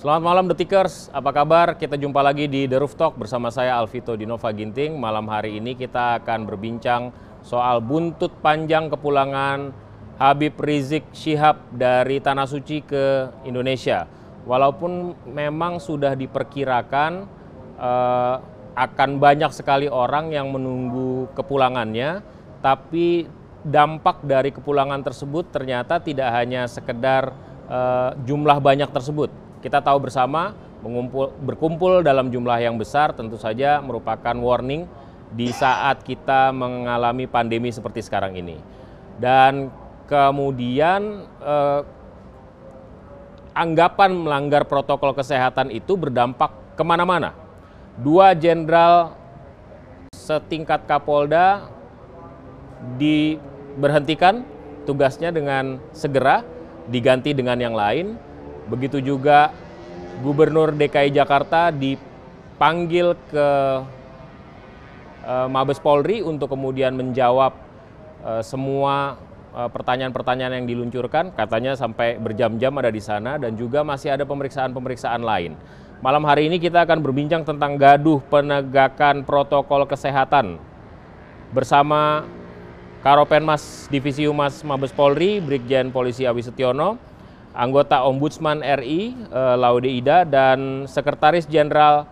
Selamat malam Detikers, apa kabar? Kita jumpa lagi di The Roof Talk bersama saya Alvito Dinova Ginting. Malam hari ini kita akan berbincang soal buntut panjang kepulangan Habib Rizik Syihab dari Tanah Suci ke Indonesia. Walaupun memang sudah diperkirakan akan banyak sekali orang yang menunggu kepulangannya, tapi dampak dari kepulangan tersebut ternyata tidak hanya sekedar jumlah banyak tersebut. Kita tahu bersama berkumpul dalam jumlah yang besar tentu saja merupakan warning di saat kita mengalami pandemi seperti sekarang ini. Dan kemudian anggapan melanggar protokol kesehatan itu berdampak kemana-mana. Dua jenderal setingkat Kapolda diberhentikan tugasnya dengan segera, diganti dengan yang lain. Begitu juga Gubernur DKI Jakarta dipanggil ke Mabes Polri untuk kemudian menjawab semua pertanyaan-pertanyaan yang diluncurkan. Katanya sampai berjam-jam ada di sana dan juga masih ada pemeriksaan-pemeriksaan lain. Malam hari ini kita akan berbincang tentang gaduh penegakan protokol kesehatan bersama Karopenmas Divisi Humas Mabes Polri, Brigjen Polisi Awi Setiono, anggota Ombudsman RI, Laude Ida, dan Sekretaris Jenderal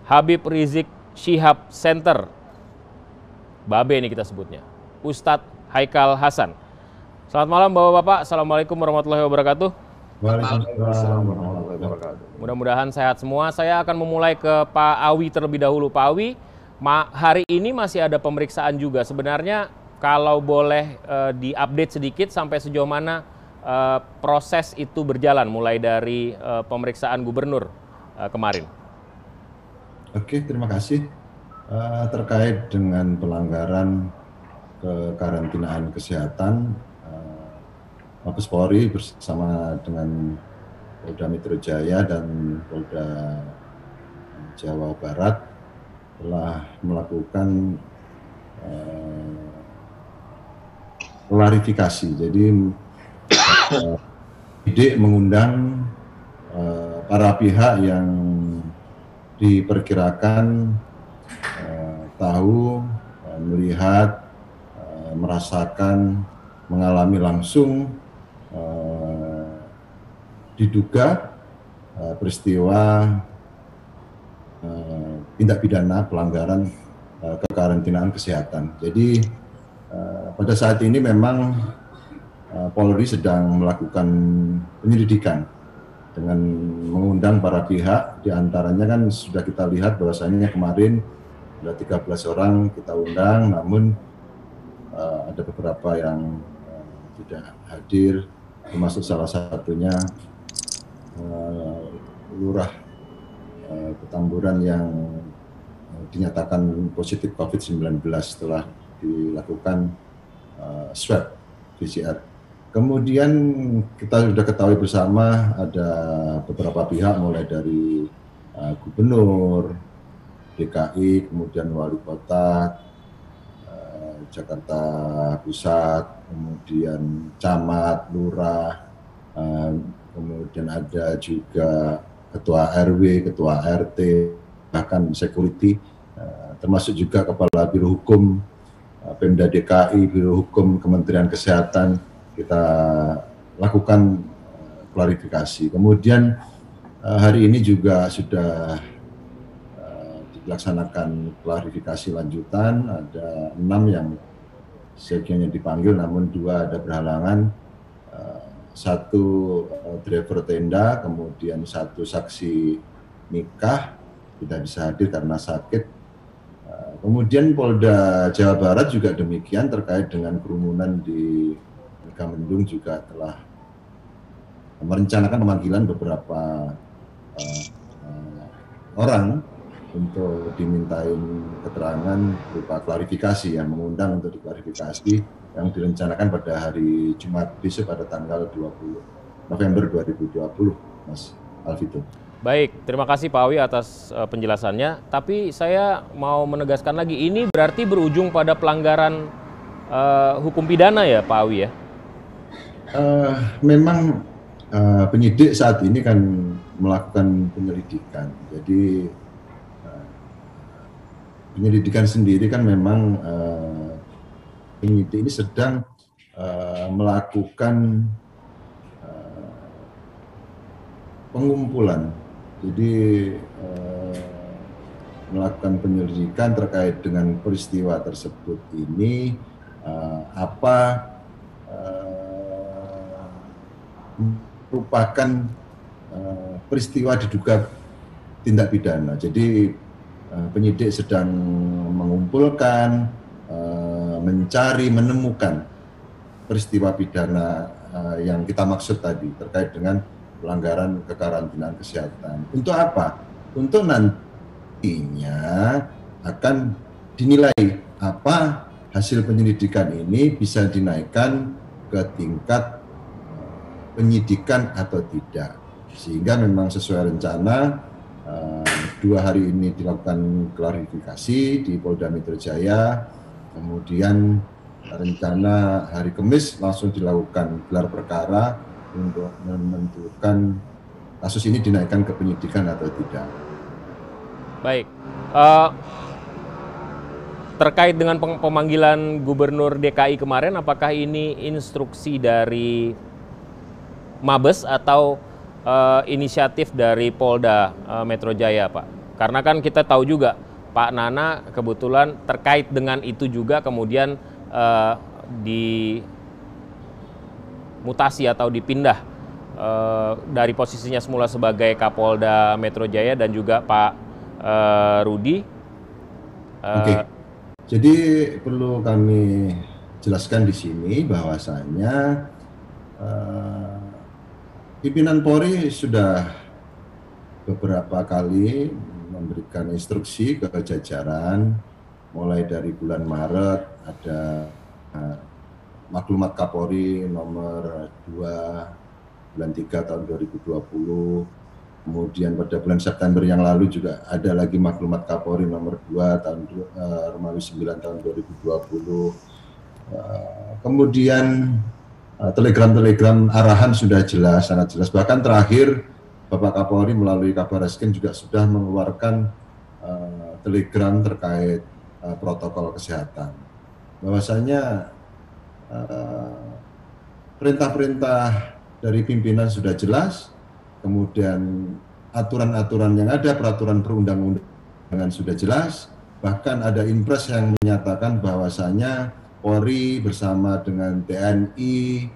Habib Rizik Syihab Center, Babe ini kita sebutnya, Ustadz Haikal Hasan. Selamat malam Bapak-Bapak, Assalamualaikum warahmatullahi wabarakatuh. Waalaikumsalam warahmatullahi wabarakatuh. Mudah-mudahan sehat semua. Saya akan memulai ke Pak Awi terlebih dahulu. Pak Awi, hari ini masih ada pemeriksaan juga. Sebenarnya kalau boleh diupdate sedikit sampai sejauh mana proses itu berjalan mulai dari pemeriksaan gubernur kemarin. Oke, terima kasih. Terkait dengan pelanggaran kekarantinaan kesehatan, Mabes Polri bersama dengan Polda Metro Jaya dan Polda Jawa Barat telah melakukan klarifikasi. Jadi penyidik mengundang para pihak yang diperkirakan tahu, melihat, merasakan, mengalami langsung diduga peristiwa tindak pidana pelanggaran kekarantinaan kesehatan. Jadi pada saat ini memang Polri sedang melakukan penyelidikan dengan mengundang para pihak, diantaranya kan sudah kita lihat bahwasanya kemarin ada 13 orang kita undang, namun ada beberapa yang tidak hadir, termasuk salah satunya Lurah Petamburan yang dinyatakan positif COVID-19 setelah dilakukan swab PCR. Kemudian kita sudah ketahui bersama ada beberapa pihak mulai dari Gubernur DKI, kemudian Wali Kota Jakarta Pusat, kemudian Camat, Lurah, kemudian ada juga Ketua RW, Ketua RT, bahkan security, termasuk juga Kepala Biro Hukum Pemda DKI, Biro Hukum Kementerian Kesehatan. Kita lakukan klarifikasi. Kemudian hari ini juga sudah dilaksanakan klarifikasi lanjutan. Ada 6 yang sekiannya dipanggil, namun 2 ada berhalangan. 1 driver tenda, kemudian 1 saksi nikah tidak bisa hadir karena sakit. Kemudian Polda Jawa Barat juga demikian terkait dengan kerumunan di Megamendung juga telah merencanakan pemanggilan beberapa orang untuk dimintain keterangan berupa klarifikasi, yang mengundang untuk diklarifikasi yang direncanakan pada hari Jumat besok pada tanggal 20 November 2020, Mas Alvito. Baik, terima kasih Pak Awi atas penjelasannya. Tapi saya mau menegaskan lagi, ini berarti berujung pada pelanggaran hukum pidana ya Pak Awi ya? Memang penyidik saat ini kan melakukan penyelidikan. Jadi penyelidikan sendiri kan memang penyidik ini sedang melakukan pengumpulan. Jadi melakukan penyelidikan terkait dengan peristiwa tersebut ini apa merupakan peristiwa diduga tindak pidana. Jadi penyidik sedang mengumpulkan, mencari, menemukan peristiwa pidana yang kita maksud tadi terkait dengan pelanggaran kekarantinaan kesehatan. Untuk apa? Untuk nantinya akan dinilai apa hasil penyelidikan ini bisa dinaikkan ke tingkat penyidikan atau tidak. Sehingga memang sesuai rencana 2 hari ini dilakukan klarifikasi di Polda Metro Jaya, kemudian rencana hari Kamis langsung dilakukan gelar perkara untuk menentukan kasus ini dinaikkan ke penyidikan atau tidak. Baik, terkait dengan pemanggilan Gubernur DKI kemarin, apakah ini instruksi dari Mabes atau inisiatif dari Polda Metro Jaya, Pak? Karena kan kita tahu juga Pak Nana kebetulan terkait dengan itu juga kemudian dimutasi atau dipindah dari posisinya semula sebagai Kapolda Metro Jaya dan juga Pak Rudi. Oke. Jadi perlu kami jelaskan di sini bahwasanya pimpinan Polri sudah beberapa kali memberikan instruksi ke jajaran, mulai dari bulan Maret ada maklumat Kapolri nomor 2 bulan 3 tahun 2020, kemudian pada bulan September yang lalu juga ada lagi maklumat Kapolri nomor 2 tahun Romawi 9 tahun 2020, kemudian telegram arahan sudah jelas, sangat jelas. Bahkan terakhir Bapak Kapolri melalui Kabar Reskrim juga sudah mengeluarkan telegram terkait protokol kesehatan. Bahwasanya perintah-perintah dari pimpinan sudah jelas, kemudian aturan-aturan yang ada, peraturan perundang-undangan sudah jelas, bahkan ada impres yang menyatakan bahwasanya Polri bersama dengan TNI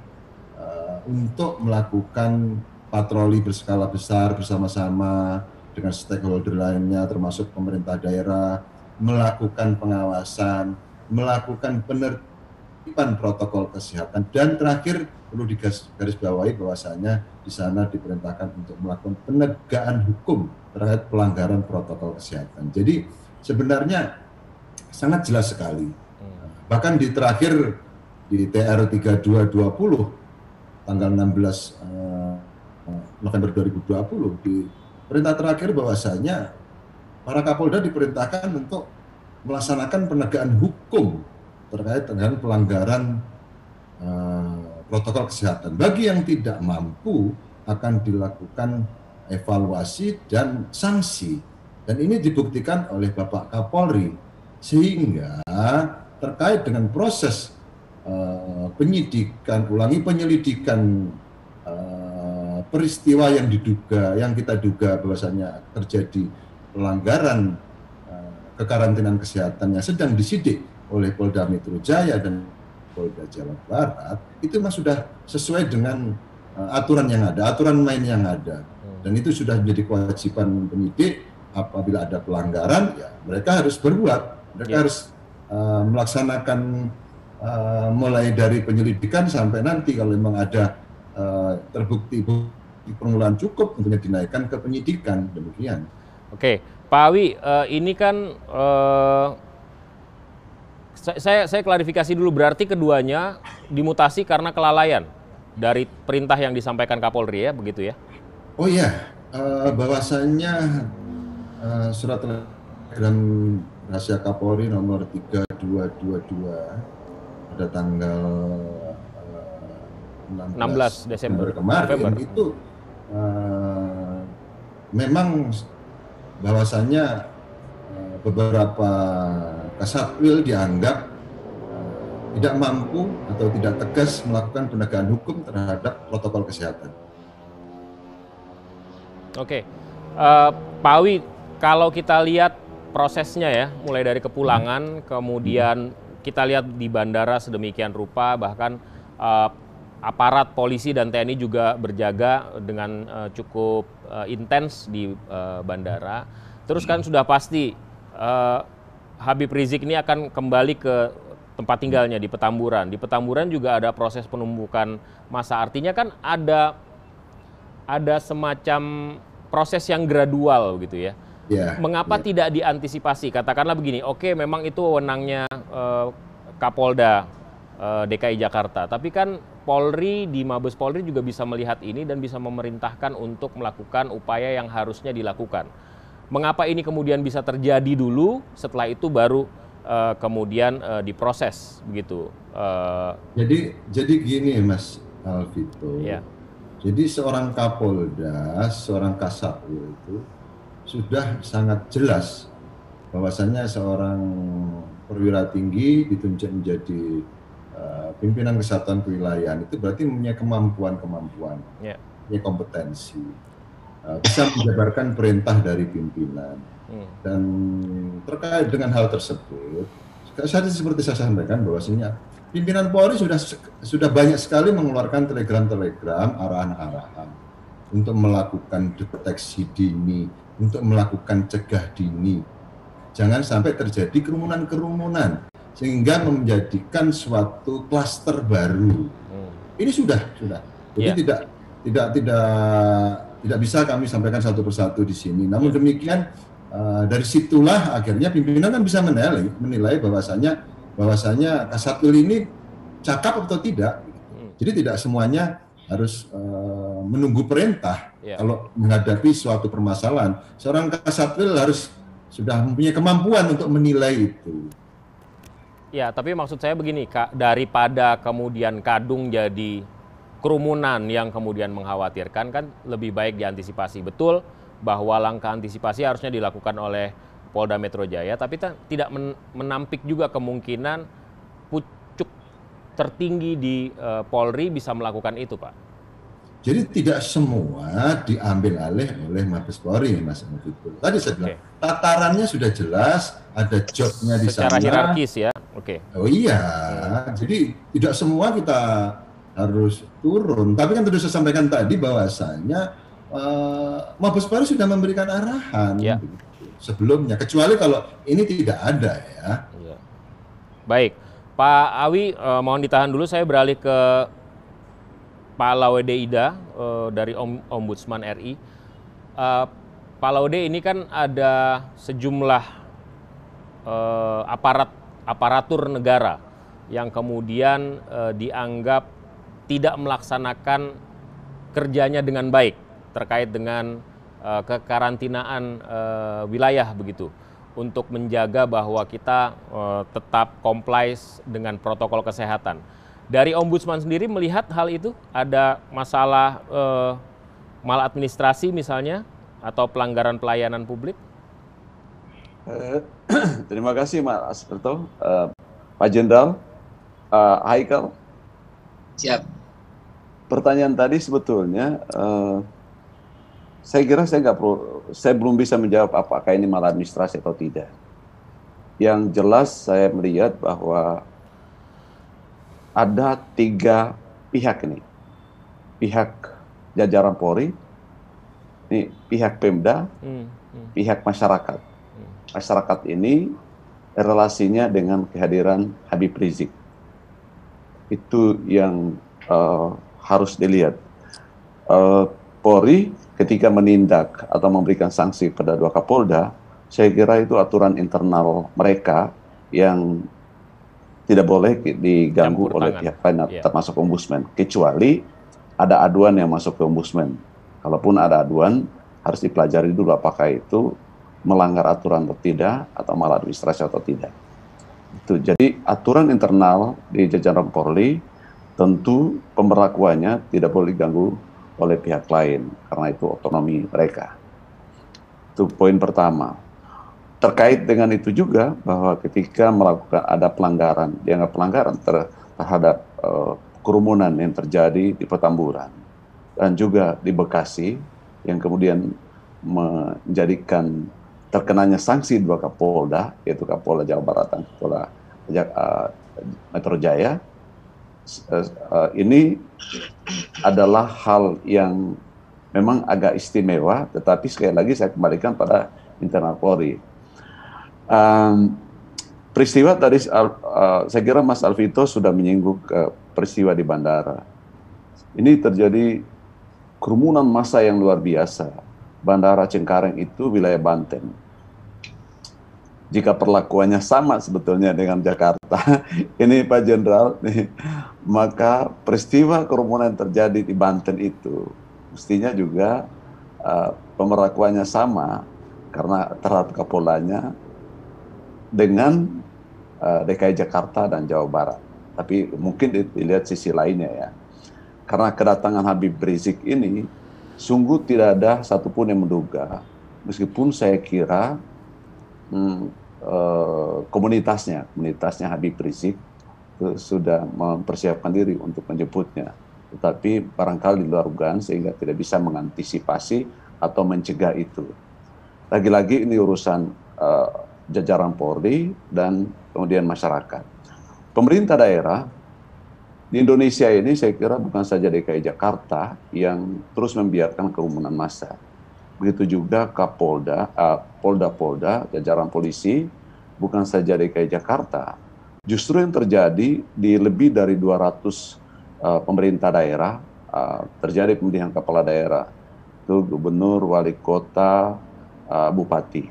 untuk melakukan patroli berskala besar bersama-sama dengan stakeholder lainnya termasuk pemerintah daerah, melakukan pengawasan, melakukan penertiban protokol kesehatan, dan terakhir perlu digarisbawahi bahwasanya di sana diperintahkan untuk melakukan penegakan hukum terkait pelanggaran protokol kesehatan. Jadi sebenarnya sangat jelas sekali. Bahkan di terakhir di TR 3220 tanggal 16 November 2020 di perintah terakhir bahwasanya para Kapolda diperintahkan untuk melaksanakan penegakan hukum terkait dengan pelanggaran protokol kesehatan. Bagi yang tidak mampu akan dilakukan evaluasi dan sanksi. Dan ini dibuktikan oleh Bapak Kapolri. Sehingga terkait dengan proses penyelidikan peristiwa yang kita duga bahwasanya terjadi pelanggaran kekarantinaan kesehatan yang sedang disidik oleh Polda Metro Jaya dan Polda Jawa Barat, itu memang sudah sesuai dengan aturan yang ada, aturan main yang ada. Dan itu sudah menjadi kewajiban penyidik. Apabila ada pelanggaran, ya mereka harus berbuat, mereka harus melaksanakan mulai dari penyelidikan sampai nanti kalau memang ada terbukti permulaan cukup tentunya dinaikkan ke penyidikan, demikian. Oke, Pak Awi, ini kan saya klarifikasi dulu, berarti keduanya dimutasi karena kelalaian dari perintah yang disampaikan Kapolri ya, begitu ya? Oh iya, bahwasannya surat telegram rahasia Kapolri nomor 3222 pada tanggal 16 16 Desember kemarin November. Itu memang bahwasannya beberapa Kasatwil dianggap tidak mampu atau tidak tegas melakukan penegakan hukum terhadap protokol kesehatan. Oke, Pak Awi, kalau kita lihat prosesnya ya, mulai dari kepulangan, kemudian kita lihat di bandara sedemikian rupa, bahkan aparat polisi dan TNI juga berjaga dengan cukup intens di bandara. Terus kan sudah pasti Habib Rizik ini akan kembali ke tempat tinggalnya di Petamburan. Di Petamburan juga ada proses penumbukan massa. Artinya kan ada semacam proses yang gradual gitu ya. Mengapa tidak diantisipasi? Katakanlah begini, oke memang itu wewenangnya Kapolda DKI Jakarta, tapi kan Polri di Mabes Polri juga bisa melihat ini dan bisa memerintahkan untuk melakukan upaya yang harusnya dilakukan. Mengapa ini kemudian bisa terjadi dulu, setelah itu baru kemudian diproses begitu? Jadi gini Mas Alvito. Ya. Jadi seorang Kapolda, seorang Kasatwil itu sudah sangat jelas bahwasannya seorang perwira tinggi ditunjuk menjadi pimpinan kesatuan kewilayahan itu berarti mempunyai kemampuan, punya kompetensi, bisa menjabarkan perintah dari pimpinan. Dan terkait dengan hal tersebut, seperti saya sampaikan bahwasanya pimpinan Polri sudah banyak sekali mengeluarkan telegram-telegram arahan-arahan untuk melakukan deteksi dini, untuk melakukan cegah dini. Jangan sampai terjadi kerumunan-kerumunan sehingga menjadikan suatu klaster baru. Ini sudah. Jadi tidak bisa kami sampaikan satu persatu di sini. Namun demikian dari situlah akhirnya pimpinan kan bisa menilai bahwasanya Kasatwil ini cakap atau tidak. Jadi tidak semuanya harus menunggu perintah. Kalau menghadapi suatu permasalahan, seorang Kasatwil harus sudah mempunyai kemampuan untuk menilai itu. Ya, tapi maksud saya begini, Kak, daripada kemudian kadung jadi kerumunan yang kemudian mengkhawatirkan, kan lebih baik diantisipasi. Betul bahwa langkah antisipasi harusnya dilakukan oleh Polda Metro Jaya, tapi tidak menampik juga kemungkinan pucuk tertinggi di Polri bisa melakukan itu, Pak. Jadi tidak semua diambil alih oleh Mabes Polri, Mas Alvito. Tadi saya bilang, tatarannya sudah jelas, ada jobnya di sana. Secara hierarkis ya, oke. Oh iya, jadi tidak semua kita harus turun. Tapi kan tadi saya sampaikan tadi bahwasanya Mabes Polri sudah memberikan arahan sebelumnya, kecuali kalau ini tidak ada ya. Baik, Pak Awi, mohon ditahan dulu, saya beralih ke Pak Laude Ida dari Ombudsman RI. Pak Laude, ini kan ada sejumlah aparatur negara yang kemudian dianggap tidak melaksanakan kerjanya dengan baik terkait dengan kekarantinaan wilayah begitu, untuk menjaga bahwa kita tetap comply dengan protokol kesehatan. Dari Ombudsman sendiri melihat hal itu, ada masalah maladministrasi misalnya, atau pelanggaran pelayanan publik? Terima kasih Mas Alvito. Pak Jenderal, Haikal. Siap. Pertanyaan tadi sebetulnya saya kira saya belum bisa menjawab apakah ini maladministrasi atau tidak. Yang jelas saya melihat bahwa ada 3 pihak ini. Pihak jajaran Polri, ini pihak Pemda, pihak masyarakat. Masyarakat ini relasinya dengan kehadiran Habib Rizik. Itu yang harus dilihat. Polri ketika menindak atau memberikan sanksi pada 2 Kapolda, saya kira itu aturan internal mereka yang tidak boleh diganggu oleh pihak lain, termasuk Ombudsman, kecuali ada aduan yang masuk ke Ombudsman. Kalaupun ada aduan, harus dipelajari dulu apakah itu melanggar aturan atau tidak, atau maladministrasi atau tidak. Itu jadi aturan internal di jajaran Polri, tentu pemberlakuannya tidak boleh diganggu oleh pihak lain karena itu otonomi mereka. Itu poin pertama. Terkait dengan itu juga bahwa ketika melakukan ada pelanggaran, dianggap pelanggaran terhadap kerumunan yang terjadi di Petamburan dan juga di Bekasi yang kemudian menjadikan terkenanya sanksi 2 Kapolda, yaitu Kapolda Jawa Barat dan Kapolda Metro Jaya. Ini adalah hal yang memang agak istimewa, tetapi sekali lagi saya kembalikan pada internal Polri. Peristiwa tadi saya kira Mas Alvito sudah menyinggung ke peristiwa di bandara. Ini terjadi kerumunan massa yang luar biasa. Bandara Cengkareng itu wilayah Banten. Jika perlakuannya sama sebetulnya dengan Jakarta, ini Pak Jenderal, maka peristiwa kerumunan yang terjadi di Banten itu mestinya juga pemberlakuannya sama karena terhadap Kapoldanya dengan DKI Jakarta dan Jawa Barat. Tapi mungkin dilihat sisi lainnya ya. Karena kedatangan Habib Rizik ini sungguh tidak ada satupun yang menduga, meskipun saya kira komunitasnya Habib Rizik sudah mempersiapkan diri untuk menjemputnya. Tetapi barangkali di luar dugaan sehingga tidak bisa mengantisipasi atau mencegah itu. Lagi-lagi ini urusan jajaran Polri dan kemudian masyarakat. Pemerintah daerah di Indonesia ini saya kira bukan saja DKI Jakarta yang terus membiarkan kerumunan massa. Begitu juga Kapolda, Polda-Polda, jajaran polisi, bukan saja DKI Jakarta. Justru yang terjadi di lebih dari 200 pemerintah daerah, terjadi pemilihan kepala daerah, itu gubernur, wali kota, bupati.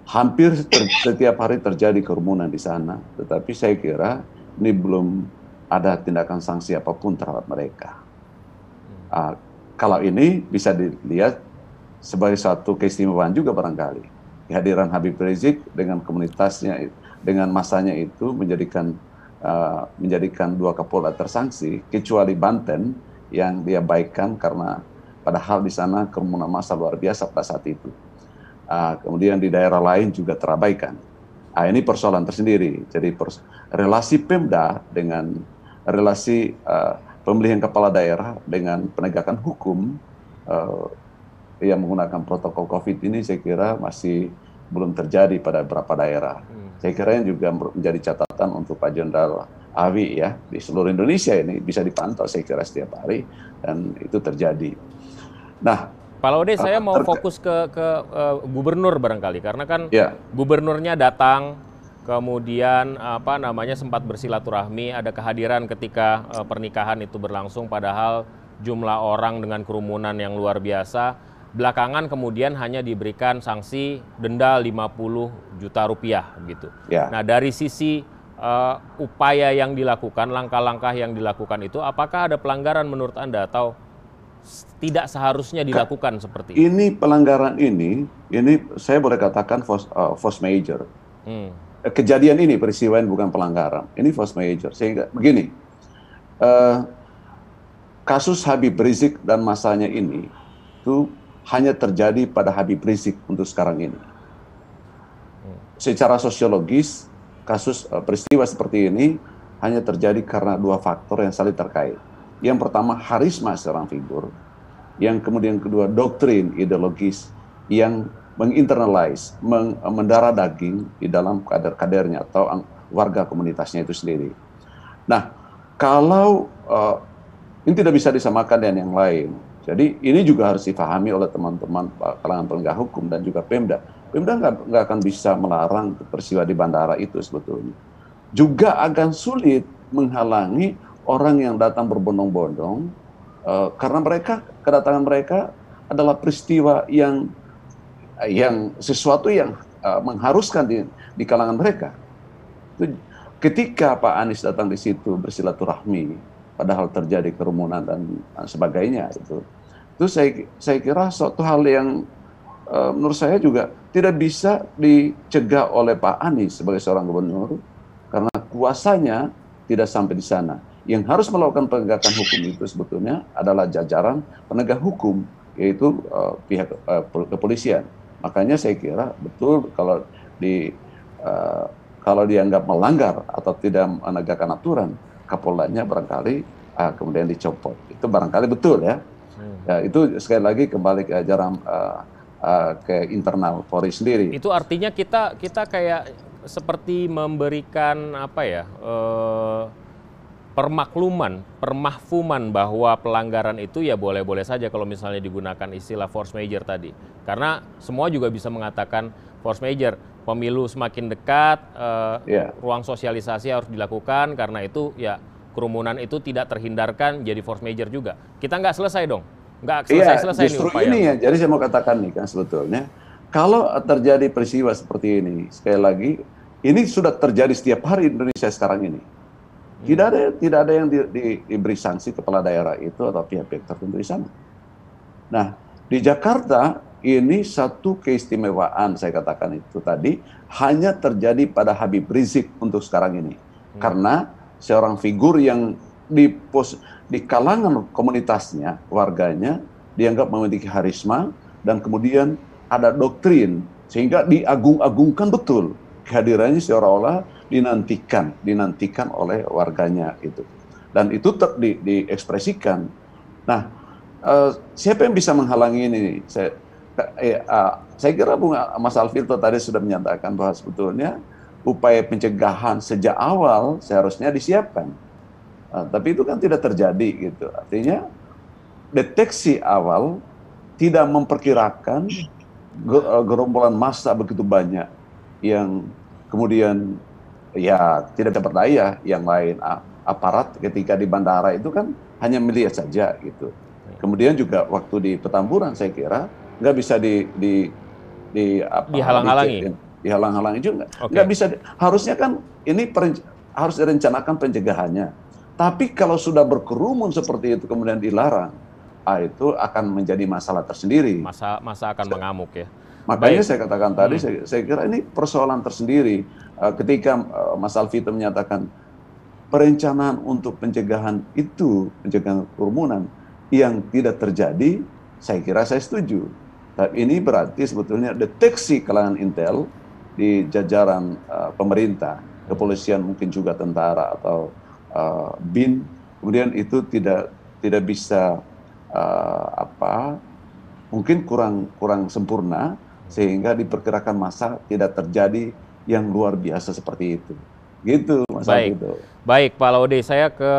Hampir setiap hari terjadi kerumunan di sana, tetapi saya kira ini belum ada tindakan sanksi apapun terhadap mereka. Kalau ini bisa dilihat sebagai satu keistimewaan juga barangkali. Kehadiran Habib Rizik dengan komunitasnya, dengan masanya itu menjadikan 2 Kapolda tersanksi, kecuali Banten yang diabaikan karena padahal di sana kerumunan massa luar biasa pada saat itu. Kemudian di daerah lain juga terabaikan. Ini persoalan tersendiri. Jadi relasi Pemda dengan relasi pemilihan kepala daerah dengan penegakan hukum yang menggunakan protokol COVID ini saya kira masih belum terjadi pada beberapa daerah. Saya kira yang juga menjadi catatan untuk Pak Jenderal Awi ya, di seluruh Indonesia ini bisa dipantau saya kira setiap hari dan itu terjadi. Nah, Pak Laude, saya mau fokus ke gubernur barangkali karena kan gubernurnya datang, kemudian sempat bersilaturahmi, ada kehadiran ketika pernikahan itu berlangsung, padahal jumlah orang dengan kerumunan yang luar biasa. Belakangan kemudian hanya diberikan sanksi denda 50 juta rupiah gitu. Nah dari sisi upaya yang dilakukan, langkah-langkah yang dilakukan itu, apakah ada pelanggaran menurut Anda atau tidak seharusnya dilakukan seperti itu? Ini pelanggaran ini saya boleh katakan force major. Kejadian ini peristiwa ini bukan pelanggaran, ini force major. Sehingga begini, kasus Habib Rizik dan masanya ini itu hanya terjadi pada Habib Rizik untuk sekarang ini. Secara sosiologis, kasus peristiwa seperti ini hanya terjadi karena 2 faktor yang saling terkait. Yang pertama, harisma seorang figur. Yang kemudian kedua, doktrin ideologis yang menginternalize, mendarah daging di dalam kader-kadernya atau warga komunitasnya itu sendiri. Nah, kalau ini tidak bisa disamakan dengan yang lain. Jadi ini juga harus dipahami oleh teman-teman kalangan penegak hukum dan juga Pemda. Pemda nggak akan bisa melarang peristiwa di bandara itu sebetulnya. Juga akan sulit menghalangi orang yang datang berbondong-bondong karena kedatangan mereka adalah peristiwa yang sesuatu yang mengharuskan di kalangan mereka. Ketika Pak Anies datang di situ bersilaturahmi, padahal terjadi kerumunan dan sebagainya, itu saya kira suatu hal yang menurut saya juga tidak bisa dicegah oleh Pak Anies sebagai seorang gubernur karena kuasanya tidak sampai di sana. yang harus melakukan penegakan hukum itu sebetulnya adalah jajaran penegak hukum, yaitu pihak kepolisian. Makanya saya kira betul kalau dianggap melanggar atau tidak menegakkan aturan, Kapoldanya barangkali kemudian dicopot. Itu barangkali betul ya. Ya, itu sekali lagi kembali ke ajaran ke internal Polri sendiri. Itu artinya kita kayak seperti memberikan apa ya, permahfuman bahwa pelanggaran itu ya boleh-boleh saja kalau misalnya digunakan istilah force major tadi. Karena semua juga bisa mengatakan force major. Pemilu semakin dekat, ruang sosialisasi harus dilakukan, karena itu ya kerumunan itu tidak terhindarkan jadi force major juga. Kita nggak selesai dong, nggak selesai justru ini ya. Jadi saya mau katakan nih kan sebetulnya, kalau terjadi peristiwa seperti ini, sekali lagi, ini sudah terjadi setiap hari di Indonesia sekarang ini. Tidak ada yang diberi sanksi kepala daerah itu atau pihak-pihak tertentu di sana. Nah, di Jakarta ini satu keistimewaan, saya katakan itu tadi, hanya terjadi pada Habib Rizik untuk sekarang ini. Karena seorang figur yang di kalangan komunitasnya, warganya, dianggap memiliki karisma, dan kemudian ada doktrin, sehingga diagung-agungkan betul. Kehadirannya seolah-olah dinantikan oleh warganya itu. Dan itu diekspresikan. Nah, siapa yang bisa menghalangi ini? Saya kira Mas Alvito tadi sudah menyatakan bahwa sebetulnya upaya pencegahan sejak awal seharusnya disiapkan. Tapi itu kan tidak terjadi gitu. Artinya deteksi awal tidak memperkirakan gerombolan massa begitu banyak yang kemudian ya tidak berdaya, yang lain aparat ketika di bandara itu kan hanya melihat saja gitu. Kemudian juga waktu di Petamburan saya kira nggak bisa dihalang-halangi juga. Nggak bisa, harusnya kan ini harus direncanakan pencegahannya. Tapi kalau sudah berkerumun seperti itu kemudian dilarang, itu akan menjadi masalah tersendiri. Masa akan mengamuk ya. Makanya saya katakan tadi, saya kira ini persoalan tersendiri. Ketika Mas Alvito menyatakan perencanaan untuk pencegahan kerumunan yang tidak terjadi, saya kira saya setuju. Tapi ini berarti sebetulnya deteksi kalangan intel di jajaran pemerintah, kepolisian, mungkin juga tentara atau BIN, kemudian itu tidak bisa mungkin kurang sempurna, sehingga diperkirakan masa tidak terjadi yang luar biasa seperti itu. Gitu, Mas Alvito. Baik, Pak Laude, saya ke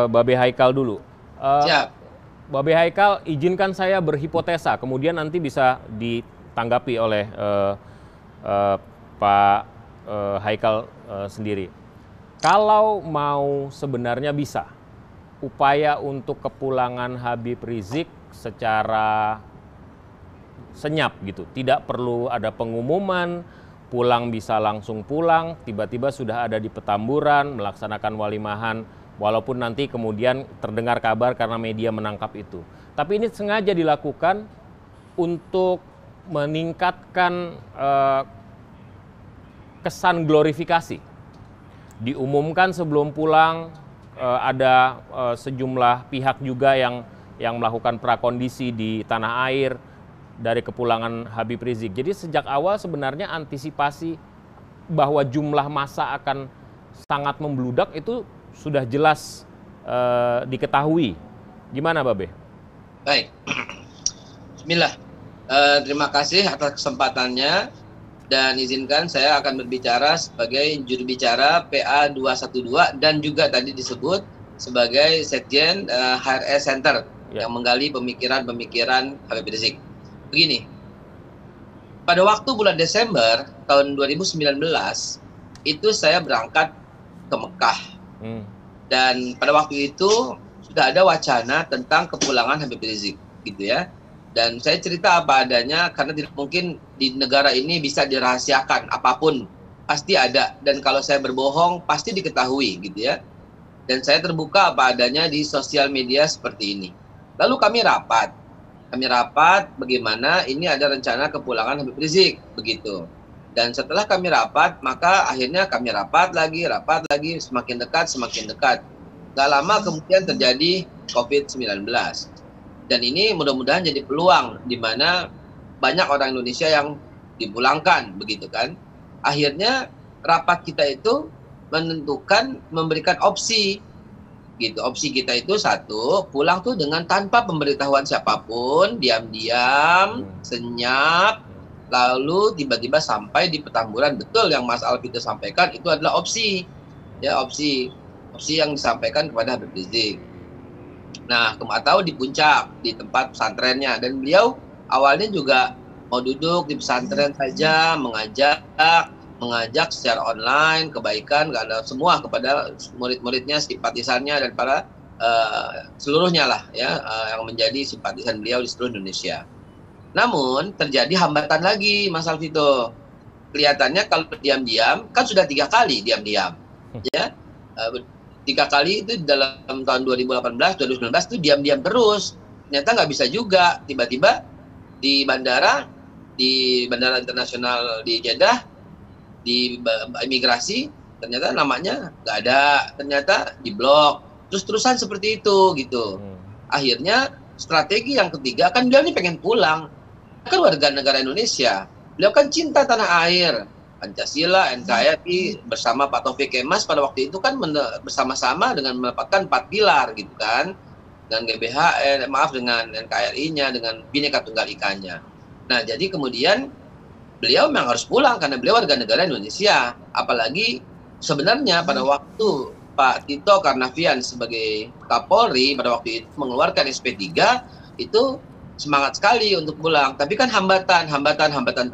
Babe Haikal dulu. Siap. Babe Haikal, izinkan saya berhipotesa, kemudian nanti bisa ditanggapi oleh Pak Haikal sendiri. Kalau mau sebenarnya bisa, upaya untuk kepulangan Habib Rizik secara senyap gitu, tidak perlu ada pengumuman, pulang bisa langsung pulang, tiba-tiba sudah ada di Petamburan, melaksanakan walimahan, walaupun nanti kemudian terdengar kabar karena media menangkap itu. Tapi ini sengaja dilakukan untuk meningkatkan kesan glorifikasi. Diumumkan sebelum pulang, ada sejumlah pihak juga yang melakukan prakondisi di tanah air dari kepulangan Habib Rizik. Jadi sejak awal sebenarnya antisipasi bahwa jumlah massa akan sangat membludak itu sudah jelas diketahui. Gimana, Babe? Baik. Bismillah. Terima kasih atas kesempatannya, dan izinkan saya akan berbicara sebagai juru bicara PA 212 dan juga tadi disebut sebagai Sekjen HRS Center yang menggali pemikiran-pemikiran Habib Rizik. Begini, pada waktu bulan Desember tahun 2019 itu saya berangkat ke Mekah. Dan pada waktu itu sudah ada wacana tentang kepulangan Habib Rizik, gitu ya. Dan saya cerita apa adanya karena tidak mungkin di negara ini bisa dirahasiakan apapun, pasti ada. Dan kalau saya berbohong pasti diketahui, gitu ya. Dan saya terbuka apa adanya di sosial media seperti ini. Lalu kami rapat bagaimana ini ada rencana kepulangan Habib Rizik, begitu. Dan setelah kami rapat, maka akhirnya kami rapat lagi, semakin dekat. Gak lama kemudian terjadi COVID-19. Dan ini mudah-mudahan jadi peluang di mana banyak orang Indonesia yang dipulangkan, begitu kan. Akhirnya rapat kita itu menentukan, memberikan opsi, gitu. Opsi kita itu satu, pulang tuh dengan tanpa pemberitahuan siapapun, diam-diam, senyap, lalu tiba-tiba sampai di Petamburan. Betul yang Mas Alvito sampaikan, itu adalah opsi. Ya, opsi yang disampaikan kepada Habib Rizik. Nah, atau di puncak, di tempat pesantrennya. Dan beliau awalnya juga mau duduk di pesantren saja, mengajak secara online kebaikan semua kepada murid-muridnya, simpatisannya, dan para seluruhnya lah ya, yang menjadi simpatisan beliau di seluruh Indonesia. Namun terjadi hambatan lagi, Mas Alvito. Kelihatannya kalau diam-diam, kan sudah 3 kali diam-diam, ya. 3 kali itu dalam tahun 2018, 2019 itu diam-diam terus. Ternyata nggak bisa juga. Tiba-tiba di bandara internasional di Jeddah, di imigrasi, ternyata namanya nggak ada, ternyata diblok. Terus-terusan seperti itu gitu. Akhirnya strategi yang ketiga, kan beliau ini pengen pulang. Kan warga negara Indonesia. Beliau kan cinta tanah air. Pancasila, NKRI bersama Pak Taufik Kemas pada waktu itu kan bersama-sama dengan mendapatkan 4 pilar gitu kan, dengan GBHN, dengan NKRI-nya, dengan Bhinneka Tunggal Ika-nya. Nah, jadi kemudian beliau memang harus pulang karena beliau warga negara Indonesia. Apalagi sebenarnya pada waktu Pak Tito Karnavian sebagai Kapolri pada waktu itu mengeluarkan SP3 itu semangat sekali untuk pulang, tapi kan hambatan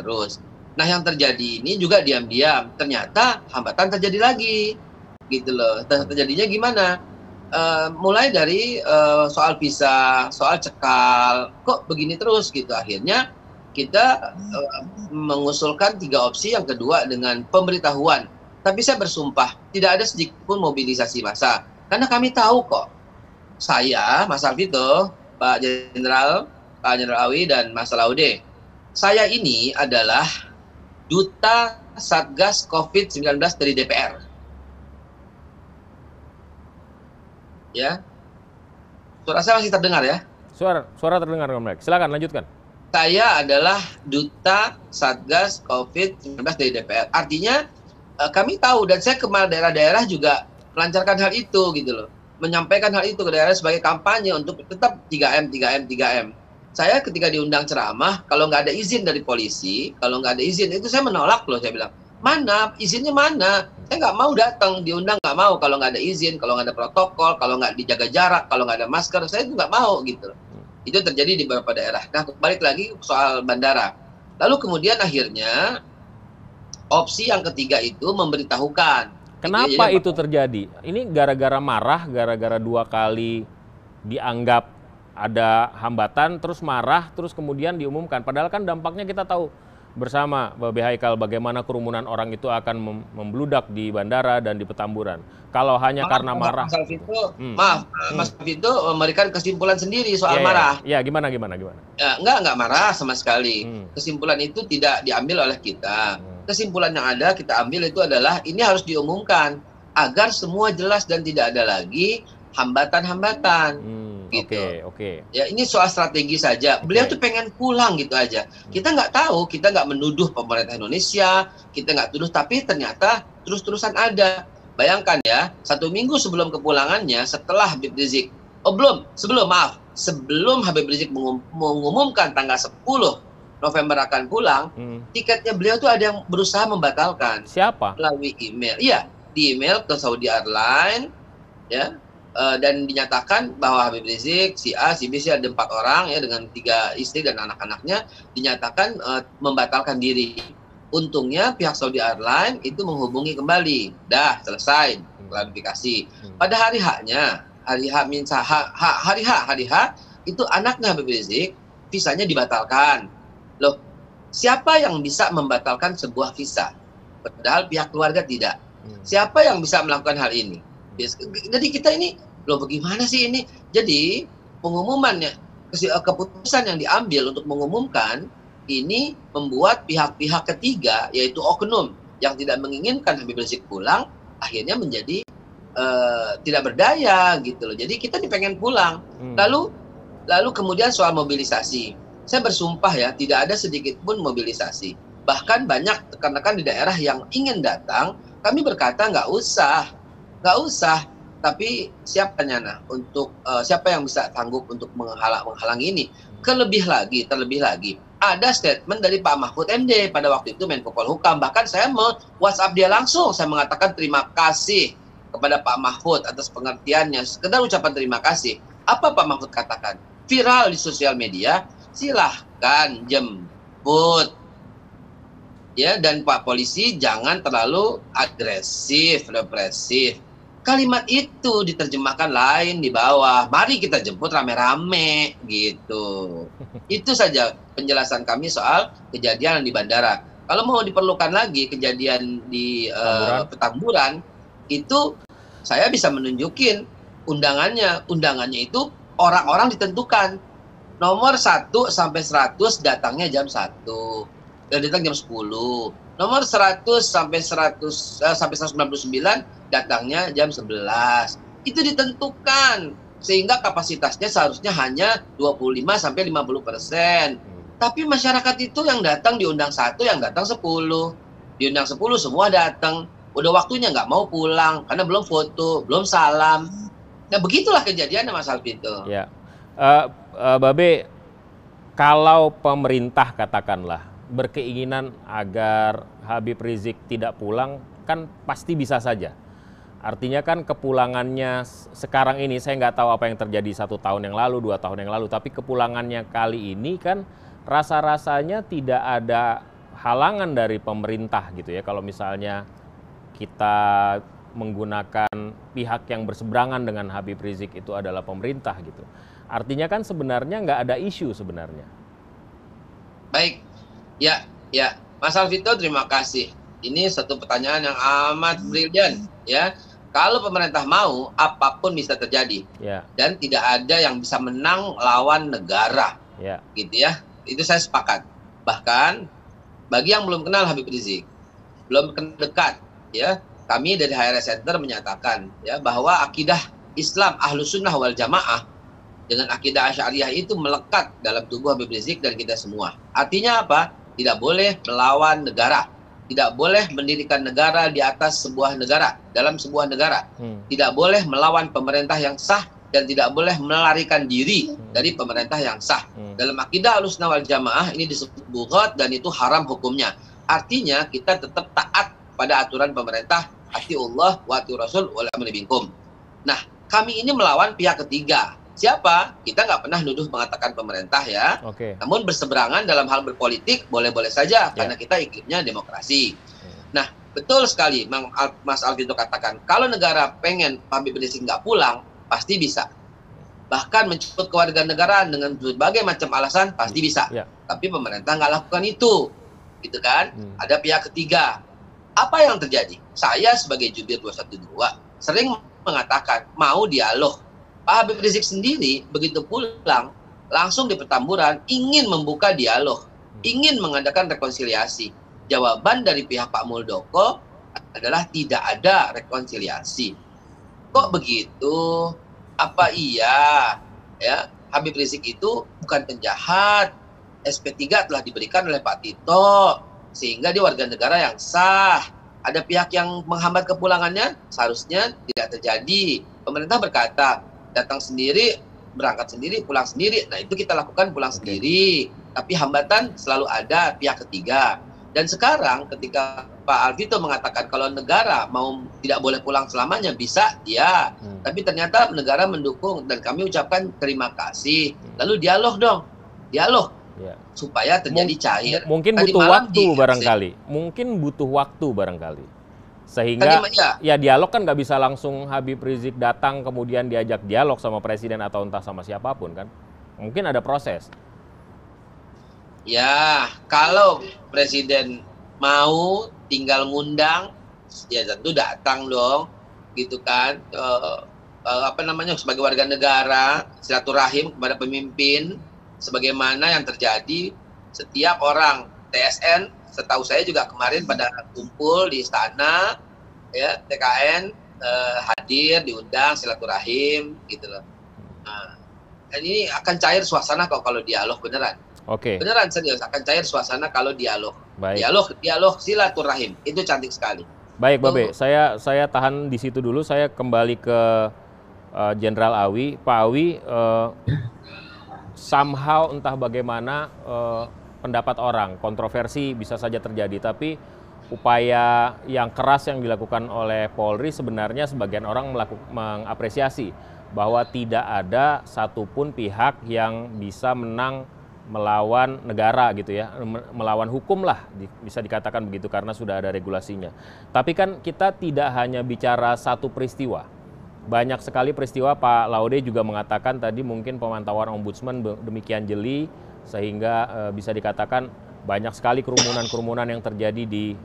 terus. Nah, yang terjadi ini juga diam-diam. Ternyata hambatan terjadi lagi, gitu loh. Terjadinya gimana? Mulai dari soal visa, soal cekal, kok begini terus gitu. Akhirnya kita mengusulkan 3 opsi. Yang kedua dengan pemberitahuan. Tapi saya bersumpah tidak ada sedikit pun mobilisasi massa. Karena kami tahu kok. Saya, Mas Alvito, Pak Jenderal Awi dan Mas Laude. Saya ini adalah Duta Satgas COVID-19 dari DPR. Ya. Suara saya masih terdengar ya? Suara terdengar dengan baik. Silakan lanjutkan. Saya adalah Duta Satgas COVID-19 dari DPR. Artinya kami tahu, dan saya ke daerah-daerah juga melancarkan hal itu gitu loh. Menyampaikan hal itu ke daerah sebagai kampanye untuk tetap 3M. Saya ketika diundang ceramah, kalau nggak ada izin dari polisi, kalau nggak ada izin, itu saya menolak loh. Saya bilang, mana? Izinnya mana? Saya nggak mau datang, diundang nggak mau kalau nggak ada izin, kalau nggak ada protokol, kalau nggak dijaga jarak, kalau nggak ada masker, saya itu nggak mau gitu. Itu terjadi di beberapa daerah. Nah, balik lagi soal bandara. Lalu kemudian akhirnya, opsi yang ketiga itu memberitahukan. Kenapa itu terjadi? Ini gara-gara marah, gara-gara 2 kali dianggap ada hambatan, terus marah, terus kemudian diumumkan. Padahal kan dampaknya kita tahu bersama, Babe Haikal, bagaimana kerumunan orang itu akan membludak di bandara dan di Petamburan. Kalau hanya karena marah. Mas Alvito memberikan kesimpulan sendiri soal marah. Ya, gimana? Ya, enggak marah sama sekali. Kesimpulan itu tidak diambil oleh kita. Kesimpulan yang ada kita ambil itu adalah ini harus diumumkan agar semua jelas dan tidak ada lagi hambatan-hambatan. Gitu. Oke. Ya, ini soal strategi saja. Beliau tuh pengen pulang gitu aja. Kita nggak tahu, kita nggak menuduh pemerintah Indonesia, kita nggak tuduh, tapi ternyata terus-terusan ada. Bayangkan ya, 1 minggu sebelum kepulangannya, setelah Habib Rizik, sebelum Habib Rizik mengumumkan tanggal 10 November akan pulang, tiketnya beliau tuh ada yang berusaha membatalkan. Siapa? Melalui email. Iya, di email ke Saudi Airlines, ya. Dan dinyatakan bahwa Habib Rizik, si A, si B, si ada 4 orang ya dengan 3 istri dan anak-anaknya dinyatakan membatalkan diri. Untungnya pihak Saudi Airlines itu menghubungi kembali, dah selesai klarifikasi. Pada hari H-nya, hari H itu anaknya Habib Rizik visanya dibatalkan. Loh, siapa yang bisa membatalkan sebuah visa? Padahal pihak keluarga tidak. Siapa yang bisa melakukan hal ini? Jadi kita ini, loh bagaimana sih ini? Jadi pengumumannya, keputusan yang diambil untuk mengumumkan ini membuat pihak-pihak ketiga, yaitu oknum yang tidak menginginkan Habib Rizik pulang, akhirnya menjadi tidak berdaya gitu loh. Jadi kita pengen pulang. Lalu kemudian soal mobilisasi. Saya bersumpah ya, tidak ada sedikit pun mobilisasi. Bahkan banyak rekan-rekan di daerah yang ingin datang, kami berkata nggak usah. Tapi siapa untuk siapa yang bisa sanggup untuk menghalangi ini? Terlebih lagi, ada statement dari Pak Mahfud MD pada waktu itu Menko Polhukam. Bahkan saya mau WhatsApp dia langsung, saya mengatakan terima kasih kepada Pak Mahfud atas pengertiannya. Sekedar ucapan terima kasih. Apa Pak Mahfud katakan? Viral di sosial media, silahkan jemput. Ya, dan Pak Polisi jangan terlalu agresif, represif. Kalimat itu diterjemahkan lain di bawah. Mari kita jemput rame-rame gitu. Itu saja penjelasan kami soal kejadian di bandara. Kalau mau diperlukan lagi kejadian di Petamburan, itu saya bisa menunjukin undangannya. Undangannya itu orang-orang ditentukan. Nomor 1 sampai 100 datangnya jam 1. Dan datang jam 10. Nomor 100 sampai 199 datangnya jam 11. Itu ditentukan sehingga kapasitasnya seharusnya hanya 25 sampai 50%. Tapi masyarakat itu yang datang diundang 1, yang datang 10. Diundang 10 semua datang. Udah waktunya nggak mau pulang karena belum foto, belum salam. Nah begitulah kejadiannya Mas Alvito. Ya, Babe, kalau pemerintah katakanlah berkeinginan agar Habib Rizik tidak pulang, kan pasti bisa saja. Artinya kan kepulangannya sekarang ini, saya nggak tahu apa yang terjadi 1 tahun yang lalu, 2 tahun yang lalu, tapi kepulangannya kali ini kan rasa-rasanya tidak ada halangan dari pemerintah gitu ya. Kalau misalnya kita menggunakan pihak yang berseberangan dengan Habib Rizik itu adalah pemerintah gitu. Artinya kan sebenarnya nggak ada isu sebenarnya. Baik, ya Mas Alvito terima kasih. Ini satu pertanyaan yang amat brilian ya. Kalau pemerintah mau, apapun bisa terjadi. Ya. Dan tidak ada yang bisa menang lawan negara. Ya. Gitu ya. Itu saya sepakat. Bahkan bagi yang belum kenal Habib Rizik, belum dekat ya, kami dari HRS Center menyatakan ya bahwa akidah Islam Ahlus Sunnah wal Jamaah dengan akidah Asy'ariyah itu melekat dalam tubuh Habib Rizik dan kita semua. Artinya apa? Tidak boleh melawan negara. Tidak boleh mendirikan negara di atas sebuah negara, dalam sebuah negara. Tidak boleh melawan pemerintah yang sah dan tidak boleh melarikan diri dari pemerintah yang sah. Dalam akidah Ahlussunnah wal Jamaah ini disebut bughat dan itu haram hukumnya. Artinya kita tetap taat pada aturan pemerintah, atiullah wa atiur rasul wal amri minkum. Nah, kami ini melawan pihak ketiga. Siapa? Kita nggak pernah nuduh mengatakan pemerintah ya. Namun berseberangan dalam hal berpolitik boleh-boleh saja karena kita iklimnya demokrasi. Nah, betul sekali Mas Alvito katakan, kalau negara pengen Habib Rizik nggak pulang, pasti bisa. Bahkan mencabut kewarganegaraan dengan berbagai macam alasan pasti bisa. Tapi pemerintah nggak lakukan itu. Gitu kan? Ada pihak ketiga. Apa yang terjadi? Saya sebagai jubir 212 sering mengatakan mau dialog. Pak Habib Rizik sendiri begitu pulang langsung di Petamburan ingin membuka dialog, ingin mengadakan rekonsiliasi. Jawaban dari pihak Pak Muldoko adalah tidak ada rekonsiliasi. Kok begitu? Apa iya ya Habib Rizik itu bukan penjahat? SP3 telah diberikan oleh Pak Tito sehingga dia warga negara yang sah. Ada pihak yang menghambat kepulangannya, seharusnya tidak terjadi. Pemerintah berkata datang sendiri, berangkat sendiri, pulang sendiri. Nah itu kita lakukan pulang sendiri. Tapi hambatan selalu ada pihak ketiga. Dan sekarang ketika Pak Alvito mengatakan kalau negara mau tidak boleh pulang selamanya, bisa, ya. Tapi ternyata negara mendukung dan kami ucapkan terima kasih. Lalu dialog dong, dialog. Supaya terjadi cair. Mungkin butuh waktu barangkali. Mungkin butuh waktu barangkali. Sehingga ya dialog kan nggak bisa langsung Habib Rizik datang kemudian diajak dialog sama presiden atau entah sama siapapun kan. Mungkin ada proses. Ya, kalau presiden mau tinggal ngundang, ya tentu datang dong, gitu kan. Sebagai warga negara, silaturahim kepada pemimpin, sebagaimana yang terjadi setiap orang TSN. Setahu saya juga kemarin pada kumpul di istana, ya TKN, hadir, diundang, silaturahim, gitu loh. Nah, dan ini akan cair suasana kalau dialog beneran. Oke. Beneran serius, akan cair suasana kalau dialog. Baik. Dialog, silaturahim, itu cantik sekali. Baik, Babe, saya tahan di situ dulu, saya kembali ke Jenderal Awi. Pak Awi, somehow entah bagaimana pendapat orang, kontroversi bisa saja terjadi, tapi upaya yang keras yang dilakukan oleh Polri sebenarnya sebagian orang mengapresiasi bahwa tidak ada satupun pihak yang bisa menang melawan negara gitu ya, melawan hukum lah bisa dikatakan begitu karena sudah ada regulasinya. Tapi kan kita tidak hanya bicara satu peristiwa. Banyak sekali peristiwa. Pak Laude juga mengatakan tadi mungkin pemantauan ombudsman demikian jeli sehingga bisa dikatakan banyak sekali kerumunan-kerumunan yang terjadi di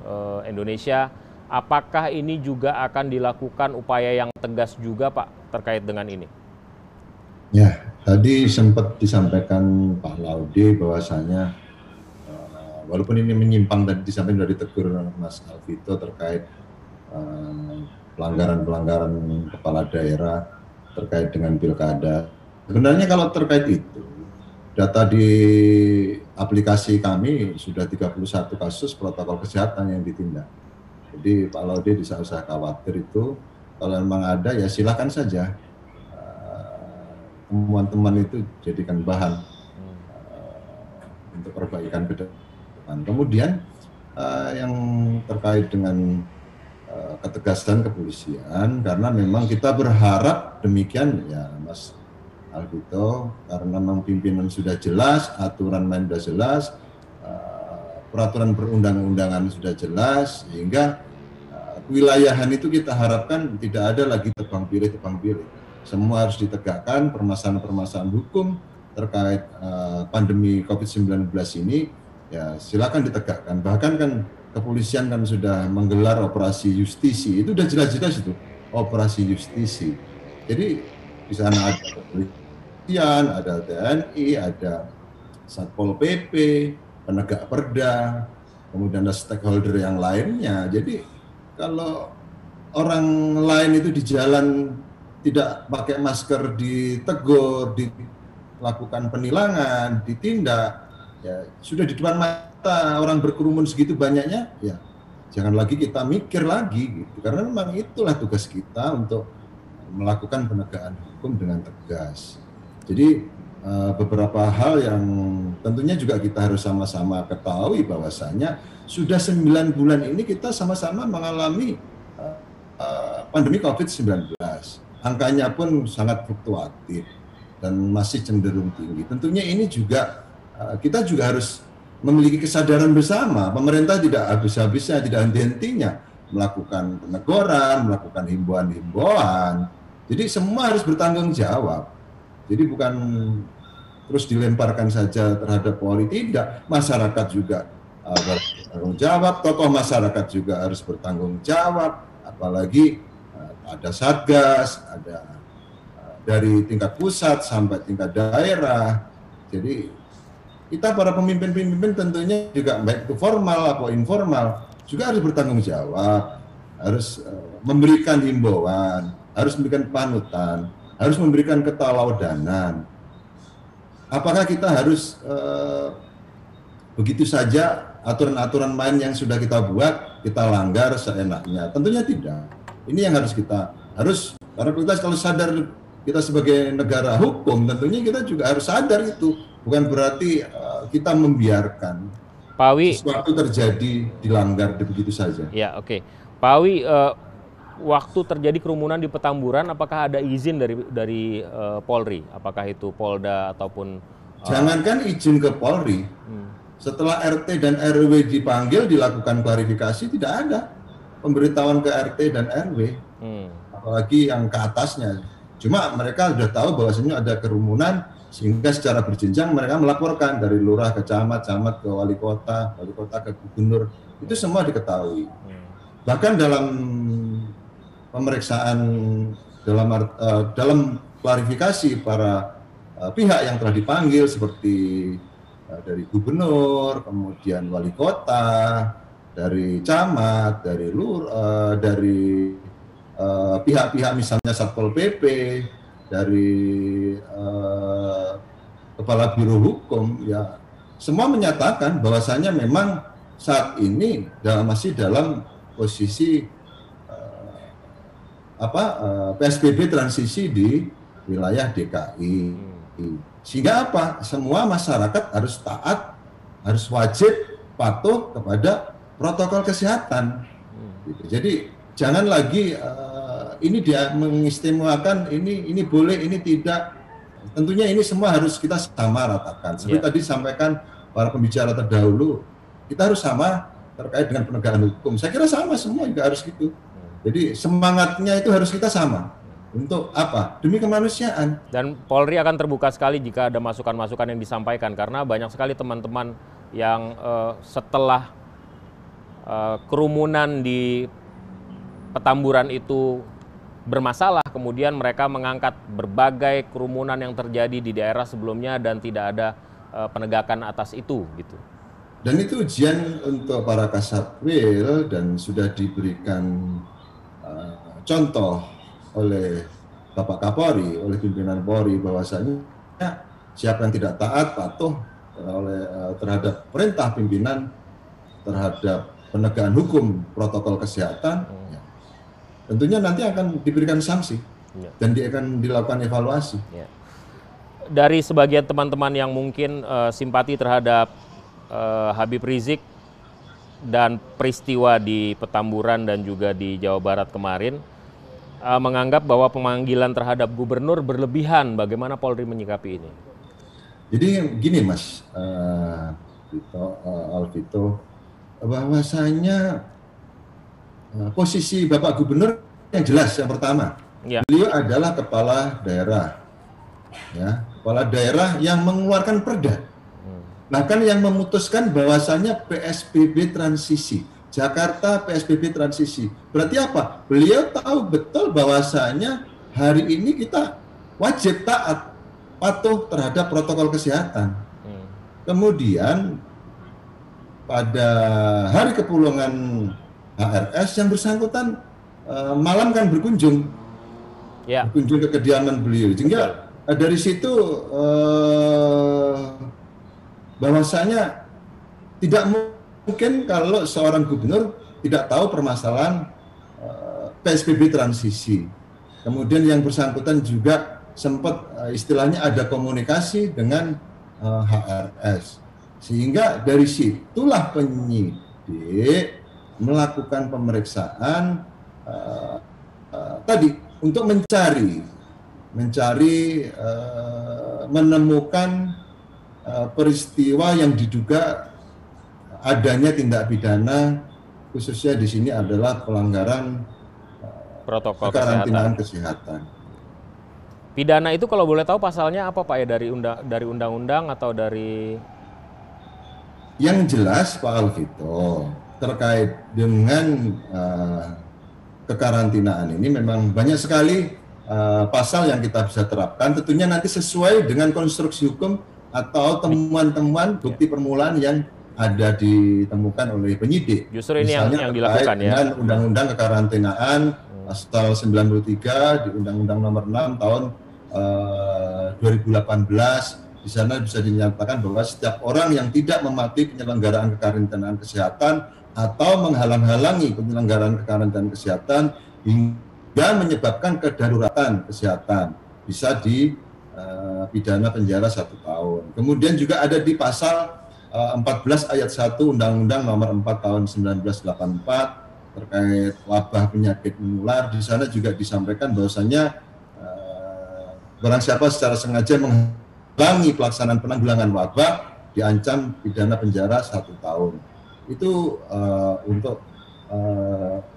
Indonesia. Apakah ini juga akan dilakukan upaya yang tegas juga Pak terkait dengan ini? Ya, tadi sempat disampaikan Pak Laude bahwasanya walaupun ini menyimpang tadi disampaikan dari tegur Mas Alvito terkait pelanggaran-pelanggaran kepala daerah terkait dengan pilkada. Sebenarnya kalau terkait itu, data di aplikasi kami sudah 31 kasus protokol kesehatan yang ditindak. Jadi Pak Laude tidak usah khawatir itu, kalau memang ada ya silakan saja teman-teman itu jadikan bahan untuk perbaikan ke depan. Kemudian yang terkait dengan ketegasan kepolisian, karena memang kita berharap demikian ya Mas Alvito, karena memang pimpinan sudah jelas, aturan main sudah jelas, peraturan perundang-undangan sudah jelas, sehingga kewilayahan itu kita harapkan tidak ada lagi tebang pilih. Semua harus ditegakkan, permasalahan-permasalahan hukum terkait pandemi COVID-19 ini ya silakan ditegakkan. Bahkan kan kepolisian kan sudah menggelar operasi justisi, itu udah jelas-jelas itu operasi justisi. Jadi di sana ada kepolisian, ada TNI, ada Satpol PP, penegak perda, kemudian ada stakeholder yang lainnya. Jadi kalau orang lain itu di jalan tidak pakai masker ditegur, dilakukan penilangan, ditindak, ya sudah di depan mata orang berkerumun segitu banyaknya, ya jangan lagi kita mikir lagi gitu. Karena memang itulah tugas kita untuk melakukan penegakan hukum dengan tegas. Jadi beberapa hal yang tentunya juga kita harus sama-sama ketahui bahwasanya sudah 9 bulan ini kita sama-sama mengalami pandemi COVID-19. Angkanya pun sangat fluktuatif dan masih cenderung tinggi. Tentunya ini juga kita juga harus memiliki kesadaran bersama. Pemerintah tidak habis-habisnya, tidak henti-hentinya melakukan peneguran, melakukan himbauan-himbauan. Jadi semua harus bertanggung jawab. Jadi bukan terus dilemparkan saja terhadap Polri, tidak. Masyarakat juga bertanggung jawab, tokoh masyarakat juga harus bertanggung jawab, apalagi ada Satgas, ada dari tingkat pusat sampai tingkat daerah. Jadi kita para pemimpin-pemimpin tentunya juga baik itu formal atau informal juga harus bertanggung jawab, harus memberikan himbauan, harus memberikan panutan, harus memberikan keteladanan. Apakah kita harus begitu saja aturan-aturan main yang sudah kita buat kita langgar seenaknya? Tentunya tidak. Ini yang karena kita kalau sadar kita sebagai negara hukum, tentunya kita juga harus sadar itu. Bukan berarti kita membiarkan Pak Awi, sesuatu terjadi dilanggar begitu saja. Ya, oke. Pak Awi, waktu terjadi kerumunan di Petamburan, apakah ada izin dari Polri? Apakah itu Polda ataupun jangankan izin ke Polri, setelah RT dan RW dipanggil dilakukan klarifikasi, tidak ada pemberitahuan ke RT dan RW, apalagi yang ke atasnya. Cuma mereka sudah tahu bahwasanya ada kerumunan, sehingga secara berjenjang mereka melaporkan dari lurah ke camat, camat ke wali kota ke gubernur, itu semua diketahui. Bahkan dalam pemeriksaan, dalam klarifikasi para pihak yang telah dipanggil seperti dari gubernur, kemudian wali kota, dari camat, dari pihak-pihak misalnya Satpol PP, dari Kepala Biro Hukum, ya semua menyatakan bahwasanya memang saat ini masih dalam posisi PSBB transisi di wilayah DKI. Sehingga apa? Semua masyarakat harus taat, harus wajib patuh kepada protokol kesehatan. Gitu. Jadi jangan lagi ini dia mengistimewakan ini boleh, ini tidak. Tentunya ini semua harus kita sama ratakan. Seperti tadi disampaikan para pembicara terdahulu, kita harus sama terkait dengan penegakan hukum. Saya kira sama, semua juga harus gitu. Jadi semangatnya itu harus kita sama. Untuk apa? Demi kemanusiaan. Dan Polri akan terbuka sekali jika ada masukan-masukan yang disampaikan, karena banyak sekali teman-teman yang setelah kerumunan di Petamburan itu bermasalah, kemudian mereka mengangkat berbagai kerumunan yang terjadi di daerah sebelumnya dan tidak ada penegakan atas itu, gitu. Dan itu ujian untuk para Kasatwil dan sudah diberikan contoh oleh Bapak Kapolri, oleh pimpinan Polri, bahwasanya siapa yang tidak taat patuh terhadap perintah pimpinan, terhadap penegakan hukum protokol kesehatan, tentunya nanti akan diberikan sanksi dan akan dilakukan evaluasi. Dari sebagian teman-teman yang mungkin simpati terhadap Habib Rizik dan peristiwa di Petamburan dan juga di Jawa Barat kemarin, menganggap bahwa pemanggilan terhadap gubernur berlebihan. Bagaimana Polri menyikapi ini? Jadi gini Mas Alvito, bahwasanya posisi Bapak Gubernur yang jelas. Yang pertama, beliau adalah kepala daerah, ya, kepala daerah yang mengeluarkan perda, bahkan yang memutuskan bahwasanya PSBB transisi, Jakarta PSBB transisi. Berarti apa? Beliau tahu betul bahwasanya hari ini kita wajib taat, patuh terhadap protokol kesehatan. Kemudian pada hari kepulangan HRS yang bersangkutan malam kan berkunjung ke kediaman beliau. Sehingga dari situ bahwasanya tidak mungkin kalau seorang gubernur tidak tahu permasalahan PSBB transisi. Kemudian yang bersangkutan juga sempat istilahnya ada komunikasi dengan HRS. Sehingga dari situlah penyidik melakukan pemeriksaan tadi untuk menemukan peristiwa yang diduga adanya tindak pidana, khususnya di sini adalah pelanggaran protokol kekarantinaan kesehatan. Pidana itu kalau boleh tahu pasalnya apa Pak ya, dari undang-undang atau dari? Yang jelas Pak Alvito, terkait dengan kekarantinaan ini memang banyak sekali pasal yang kita bisa terapkan, tentunya nanti sesuai dengan konstruksi hukum atau temuan-temuan bukti permulaan yang ada ditemukan oleh penyidik. Justru ini yang dilakukan ya. Dengan Undang-Undang Kekarantinaan pasal 93 di Undang-Undang Nomor 6 tahun 2018. Di sana bisa dinyatakan bahwa setiap orang yang tidak mematuhi penyelenggaraan kekarantinaan kesehatan atau menghalang-halangi penyelenggaraan kekarantinaan kesehatan hingga menyebabkan kedaruratan kesehatan bisa dipidana penjara 1 tahun. Kemudian juga ada di pasal 14 ayat 1 Undang-Undang Nomor 4 tahun 1984 terkait wabah penyakit menular. Di sana juga disampaikan bahwasanya barang siapa secara sengaja menghalangi pelaksanaan penanggulangan wabah diancam pidana penjara 1 tahun. Itu untuk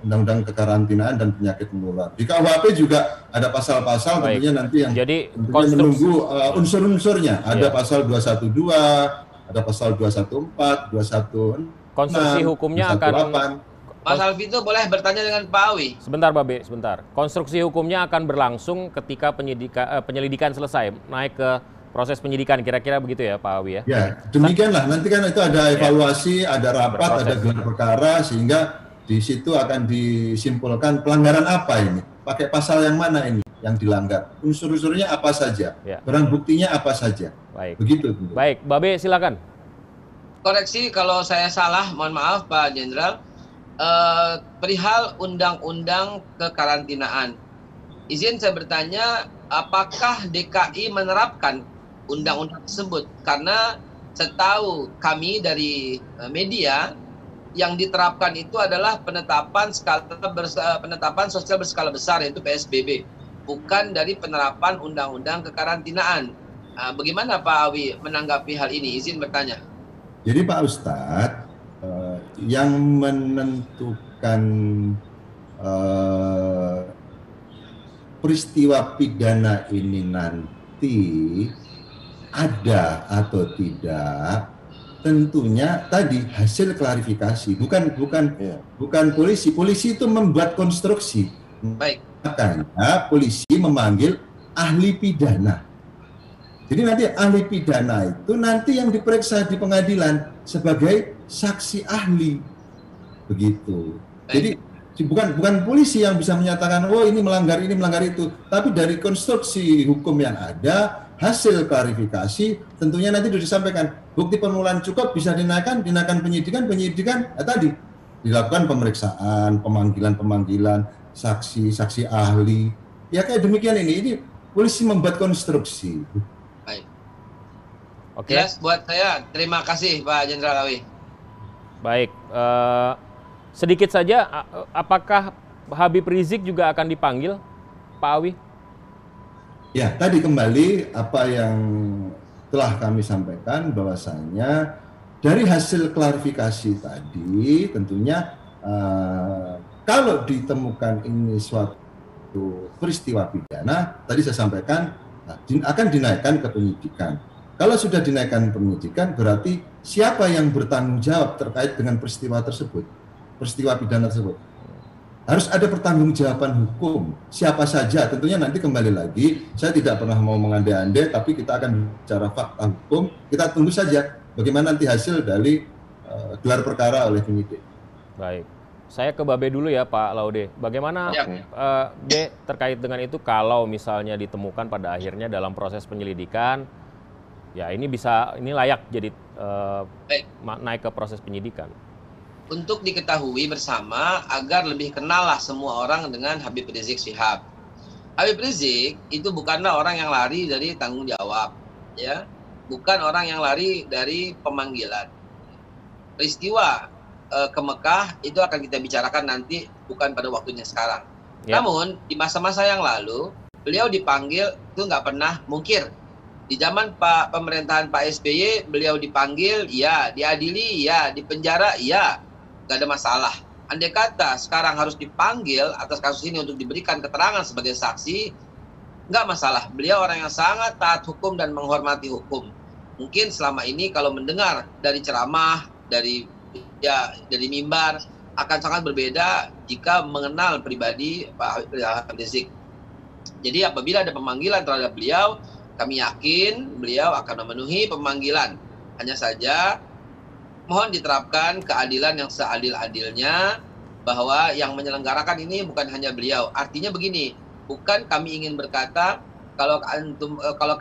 Undang-Undang Kekarantinaan dan Penyakit Menular. Di KUHP juga ada pasal-pasal tentunya nanti yang menunggu unsur-unsurnya. Ada pasal 212, ada pasal 214, 216. Konstruksi hukumnya 218. akan Mas Alvito boleh bertanya dengan Pak Awi? Sebentar Babe, sebentar. Konstruksi hukumnya akan berlangsung ketika penyelidikan selesai, naik ke proses penyidikan, kira-kira begitu ya Pak Awi ya? Ya, demikianlah. Nanti kan itu ada evaluasi, ada rapat, ada gelar perkara, sehingga di situ akan disimpulkan pelanggaran apa ini. pakai pasal yang mana ini yang dilanggar, unsur-unsurnya apa saja, barang buktinya apa saja. Baik. Begitu. Baik, Babe silakan. Koreksi kalau saya salah, mohon maaf Pak Jenderal. Perihal undang-undang kekarantinaan. Izin saya bertanya, apakah DKI menerapkan undang-undang tersebut? Karena setahu kami dari media, yang diterapkan itu adalah penetapan sosial berskala besar, yaitu PSBB, bukan dari penerapan undang-undang kekarantinaan. Bagaimana Pak Awi menanggapi hal ini? Izin bertanya. Jadi Pak Ustadz, yang menentukan peristiwa pidana ini nanti ada atau tidak, tentunya tadi hasil klarifikasi, bukan polisi. Polisi itu membuat konstruksi. Baik. Makanya polisi memanggil ahli pidana. Jadi nanti ahli pidana itu nanti yang diperiksa di pengadilan sebagai saksi ahli, begitu. Jadi bukan polisi yang bisa menyatakan oh ini melanggar itu, tapi dari konstruksi hukum yang ada, hasil klarifikasi, tentunya nanti sudah disampaikan bukti permulaan cukup bisa dinaikkan penyidikan tadi dilakukan pemeriksaan, pemanggilan saksi ahli, ya kayak demikian ini polisi membuat konstruksi. Baik. Oke. Jelas buat saya. Terima kasih Pak Jenderal Awi. Baik, sedikit saja, apakah Habib Rizik juga akan dipanggil, Pak Awi? Ya, tadi kembali apa yang telah kami sampaikan bahwasanya dari hasil klarifikasi tadi tentunya kalau ditemukan ini suatu peristiwa pidana, tadi saya sampaikan akan dinaikkan ke penyidikan. Kalau sudah dinaikkan penyidikan, berarti siapa yang bertanggung jawab terkait dengan peristiwa tersebut, peristiwa pidana tersebut. Harus ada pertanggungjawaban hukum. Siapa saja, tentunya nanti kembali lagi, saya tidak pernah mau mengandai-andai, tapi kita akan bicara fakta hukum. Kita tunggu saja bagaimana nanti hasil dari gelar perkara oleh penyidik. Baik, saya ke Babe dulu ya Pak Laude. Bagaimana B terkait dengan itu kalau misalnya ditemukan pada akhirnya dalam proses penyelidikan, ya ini layak jadi naik ke proses penyidikan. Untuk diketahui bersama agar lebih kenal lah semua orang dengan Habib Rizik Syihab. Habib Rizik itu bukanlah orang yang lari dari tanggung jawab, ya, bukan orang yang lari dari pemanggilan. Peristiwa ke Mekah itu akan kita bicarakan nanti, bukan pada waktunya sekarang. Ya. Namun di masa-masa yang lalu beliau dipanggil itu nggak pernah mungkir. Di zaman pemerintahan Pak SBY beliau dipanggil, ya, diadili, ya, dipenjara, ya. Gak ada masalah. Andai kata sekarang harus dipanggil atas kasus ini untuk diberikan keterangan sebagai saksi, nggak masalah. Beliau orang yang sangat taat hukum dan menghormati hukum. Mungkin selama ini kalau mendengar dari ceramah, dari mimbar, akan sangat berbeda jika mengenal pribadi Pak Habib Rizik. Jadi apabila ada pemanggilan terhadap beliau, kami yakin beliau akan memenuhi pemanggilan. Hanya saja mohon diterapkan keadilan yang seadil-adilnya, bahwa yang menyelenggarakan ini bukan hanya beliau. Artinya begini, bukan kami ingin berkata kalau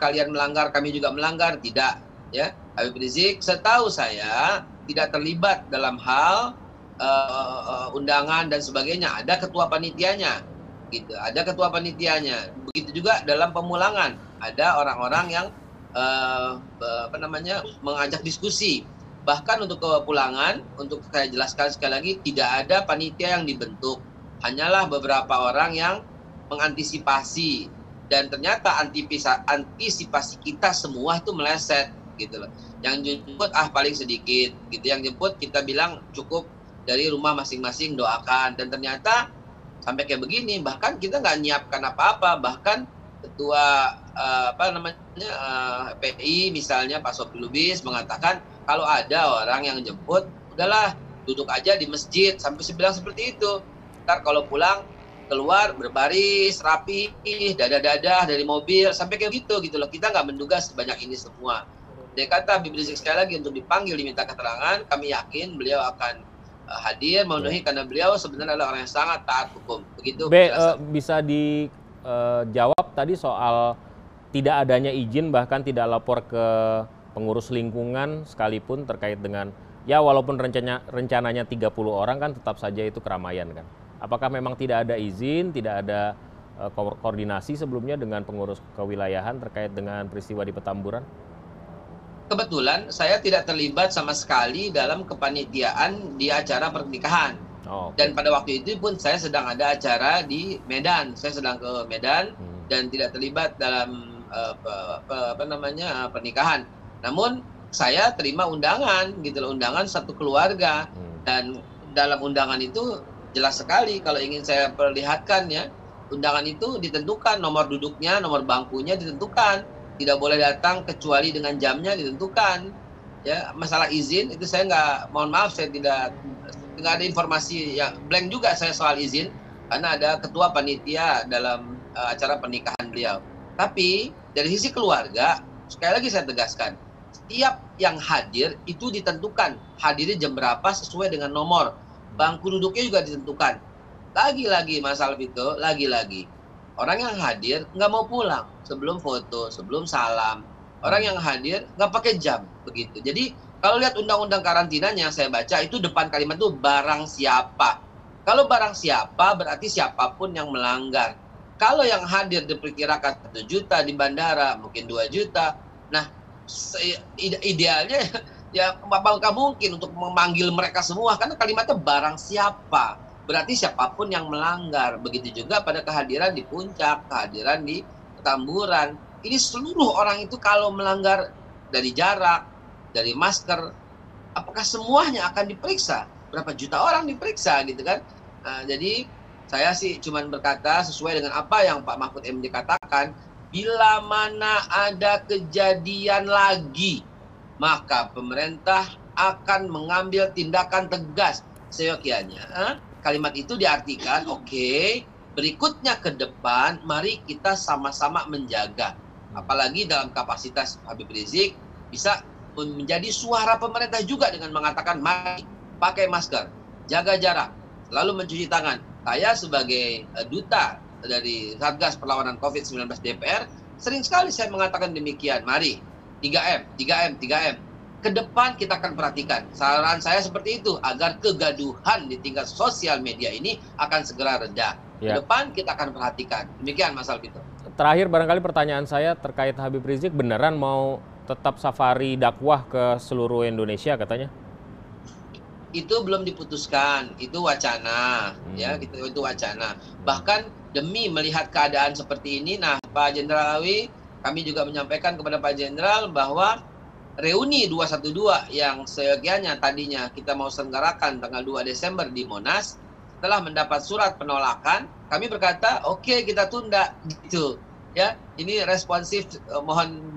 kalian melanggar kami juga melanggar, tidak, ya. Habib Rizik setahu saya tidak terlibat dalam hal undangan dan sebagainya. Ada ketua panitianya, gitu. Ada ketua panitianya. Begitu juga dalam pemulangan, ada orang-orang yang mengajak diskusi. Bahkan untuk kepulangan, untuk saya jelaskan sekali lagi, tidak ada panitia yang dibentuk. Hanyalah beberapa orang yang mengantisipasi. Dan ternyata antisipasi kita semua itu meleset, gitu loh. Yang jemput paling sedikit, gitu. Yang jemput kita bilang cukup dari rumah masing-masing, doakan. Dan ternyata sampai kayak begini, bahkan kita nggak nyiapkan apa-apa. Bahkan ketua PI misalnya Pak Sofie Lubis mengatakan kalau ada orang yang jemput, udahlah duduk aja di masjid, sampai bilang seperti itu. Ntar kalau pulang keluar berbaris rapi, dadah-dadah dari mobil, sampai kayak gitu loh. Kita nggak menduga sebanyak ini semua. Dia kata Habib Rizik sekali lagi untuk dipanggil diminta keterangan, kami yakin beliau akan hadir memenuhi karena beliau sebenarnya adalah orang yang sangat taat hukum. Begitu. Bisa dijawab tadi soal tidak adanya izin bahkan tidak lapor ke pengurus lingkungan sekalipun terkait dengan ya walaupun rencananya 30 orang kan tetap saja itu keramaian kan. Apakah memang tidak ada izin, tidak ada koordinasi sebelumnya dengan pengurus kewilayahan terkait dengan peristiwa di Petamburan? Kebetulan saya tidak terlibat sama sekali dalam kepanitiaan di acara pernikahan. Dan pada waktu itu pun saya sedang ada acara di Medan. Saya sedang ke Medan dan tidak terlibat dalam pernikahan. Namun saya terima undangan gitu loh, undangan satu keluarga. Dan dalam undangan itu jelas sekali kalau ingin saya perlihatkan ya, undangan itu ditentukan nomor duduknya, nomor bangkunya ditentukan. Tidak boleh datang kecuali dengan jamnya ditentukan. Ya, masalah izin itu saya mohon maaf saya tidak ada informasi yang blank juga saya soal izin karena ada ketua panitia dalam acara pernikahan beliau. Tapi dari sisi keluarga, sekali lagi saya tegaskan, setiap yang hadir itu ditentukan hadirnya jam berapa sesuai dengan nomor. Bangku duduknya juga ditentukan. Lagi-lagi Mas Alvito, lagi-lagi. Orang yang hadir nggak mau pulang sebelum foto, sebelum salam. Orang yang hadir nggak pakai jam, begitu. Jadi kalau lihat undang-undang karantinanya yang saya baca itu depan kalimat itu barang siapa. Kalau barang siapa berarti siapapun yang melanggar. Kalau yang hadir diperkirakan 1 juta di bandara, mungkin 2 juta. Nah, idealnya ya nggak mungkin untuk memanggil mereka semua karena kalimatnya barang siapa. Berarti siapapun yang melanggar. Begitu juga pada kehadiran di Puncak, kehadiran di Petamburan. Ini seluruh orang itu kalau melanggar dari jarak, dari masker, apakah semuanya akan diperiksa? Berapa juta orang diperiksa gitu kan? Nah, jadi saya sih cuma berkata sesuai dengan apa yang Pak Mahfud MD katakan, bila mana ada kejadian lagi, maka pemerintah akan mengambil tindakan tegas seyogyanya. Kalimat itu diartikan, oke, berikutnya ke depan, mari kita sama-sama menjaga. Apalagi dalam kapasitas Habib Rizik, bisa menjadi suara pemerintah juga dengan mengatakan, mari pakai masker, jaga jarak, selalu mencuci tangan. Saya sebagai duta dari Satgas Perlawanan COVID-19 DPR, sering sekali saya mengatakan demikian, mari, 3M, 3M, 3M. Ke depan kita akan perhatikan. Saran saya seperti itu agar kegaduhan di tingkat sosial media ini akan segera reda. Ke depan kita akan perhatikan. Demikian Mas Alvito. Terakhir barangkali pertanyaan saya terkait Habib Rizik beneran mau tetap safari dakwah ke seluruh Indonesia katanya? Itu belum diputuskan, itu wacana, ya itu wacana. Bahkan demi melihat keadaan seperti ini, nah Pak Jenderal Awi, kami juga menyampaikan kepada Pak Jenderal bahwa reuni 212 yang seyogyanya tadinya kita mau selenggarakan tanggal 2 Desember di Monas, setelah mendapat surat penolakan, kami berkata, oke, kita tunda gitu. Ya, ini responsif, mohon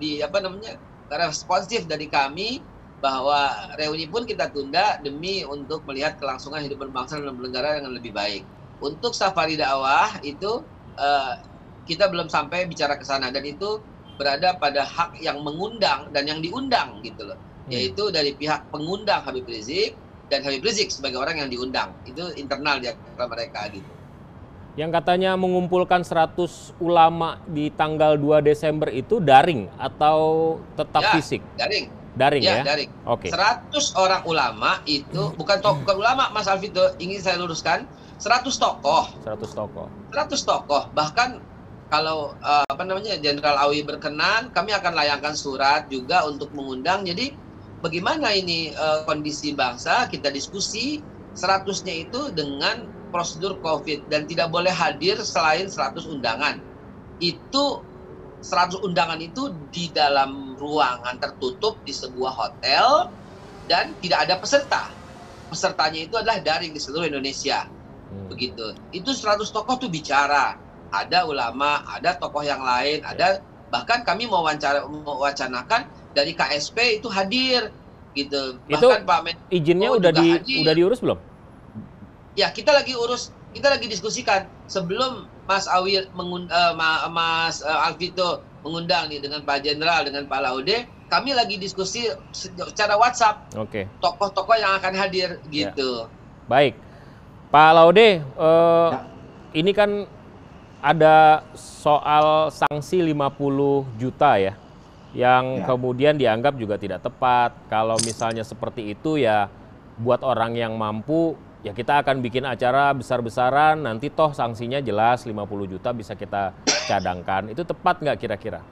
responsif dari kami bahwa reuni pun kita tunda demi untuk melihat kelangsungan hidup berbangsa dan bernegara dengan lebih baik. Untuk safari dakwah itu kita belum sampai bicara ke sana dan itu berada pada hak yang mengundang dan yang diundang gitu loh. Yaitu dari pihak pengundang Habib Rizik dan Habib Rizik sebagai orang yang diundang. Itu internal di antara mereka gitu. Yang katanya mengumpulkan 100 ulama di tanggal 2 Desember itu daring atau tetap fisik? Daring. Daring ya? Daring. Oke. 100 orang ulama itu bukan ulama Mas Alvito, ingin saya luruskan, 100 tokoh. 100 tokoh. 100 tokoh, bahkan kalau Jenderal Awi berkenan, kami akan layangkan surat juga untuk mengundang. Jadi bagaimana ini kondisi bangsa, kita diskusi 100-nya itu dengan prosedur COVID dan tidak boleh hadir selain 100 undangan. Itu 100 undangan itu di dalam ruangan tertutup di sebuah hotel dan tidak ada peserta. Pesertanya itu adalah daring di seluruh Indonesia. Begitu. Itu 100 tokoh tuh bicara. Ada ulama, ada tokoh yang lain, ada bahkan kami mewacanakan dari KSP itu hadir gitu. Bahkan Pak Menko izinnya udah diurus belum? Ya, kita lagi diskusikan sebelum Mas Mas Alvito mengundang nih dengan Pak Jenderal dengan Pak Laude, kami lagi diskusi secara WhatsApp. Oke. Tokoh-tokoh yang akan hadir gitu. Baik, Pak Laude, ini kan ada soal sanksi 50 juta ya, yang kemudian dianggap juga tidak tepat. Kalau misalnya seperti itu ya buat orang yang mampu, ya kita akan bikin acara besar-besaran, nanti toh sanksinya jelas 50 juta bisa kita cadangkan. Itu tepat nggak kira-kira?